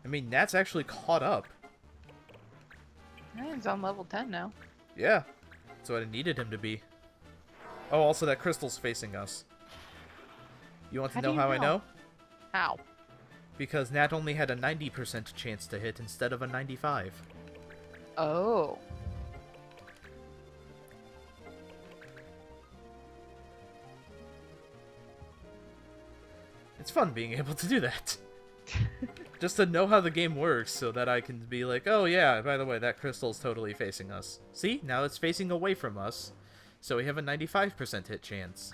Speaker 1: I mean, Nat's actually caught up.
Speaker 2: Yeah, he's on level 10 now.
Speaker 1: Yeah, that's what I needed him to be. Oh, also that crystal's facing us. You want to know how I know?
Speaker 2: How?
Speaker 1: Because Nat only had a 90% chance to hit instead of a 95.
Speaker 2: Oh.
Speaker 1: It's fun being able to do that. Just to know how the game works so that I can be like, oh yeah, by the way, that crystal's totally facing us. See? Now it's facing away from us, so we have a 95% hit chance.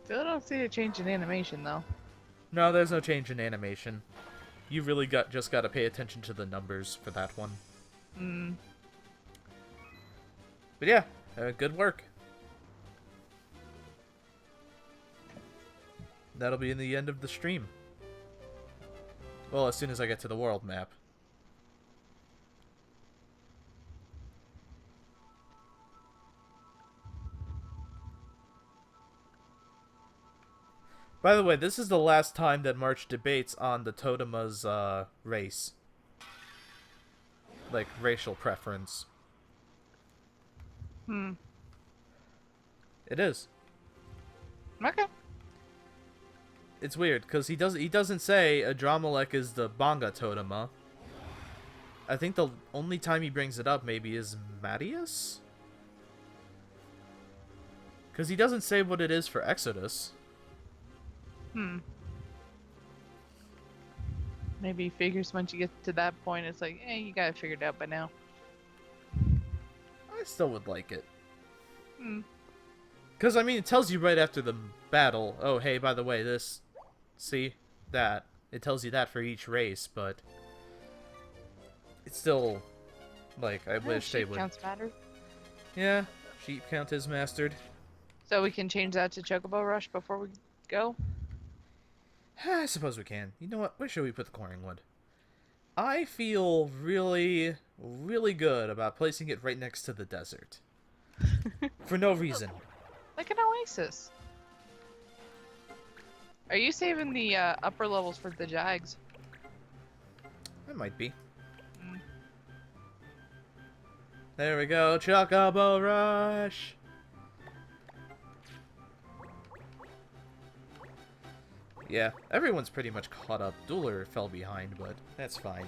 Speaker 2: Still don't see a change in animation, though.
Speaker 1: No, there's no change in animation. You really just gotta pay attention to the numbers for that one. But yeah, good work. That'll be in the end of the stream. Well, as soon as I get to the world map. By the way, this is the last time that March debates on the Totema's race. Like, racial preference. It is.
Speaker 2: Okay.
Speaker 1: It's weird, because he doesn't say Adramelech is the Banga Totema. I think the only time he brings it up maybe is Mattias? Because he doesn't say what it is for Exodus.
Speaker 2: Maybe he figures once you get to that point, it's like, you got it figured out by now.
Speaker 1: I still would like it. Because, I mean, it tells you right after the battle, oh, hey, by the way, this... See? That. It tells you that for each race, but... It's still... Like, I wish they would...
Speaker 2: Counts matter.
Speaker 1: Yeah, sheep count is mastered.
Speaker 2: So we can change that to Chocobo Rush before we go?
Speaker 1: I suppose we can. You know what? Where should we put the coring wood? I feel really, really good about placing it right next to the desert. For no reason.
Speaker 2: Like an oasis. Are you saving the upper levels for the Jags?
Speaker 1: I might be. There we go. Chocobo Rush! Yeah, everyone's pretty much caught up. Dueler fell behind, but that's fine.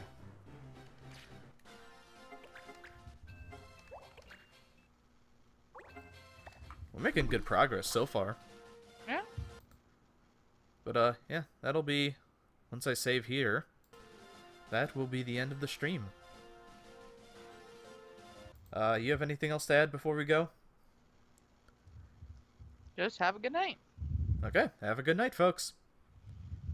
Speaker 1: We're making good progress so far.
Speaker 2: Yeah.
Speaker 1: But, yeah, that'll be... Once I save here, that will be the end of the stream. You have anything else to add before we go?
Speaker 2: Just have a good night.
Speaker 1: Okay, have a good night, folks.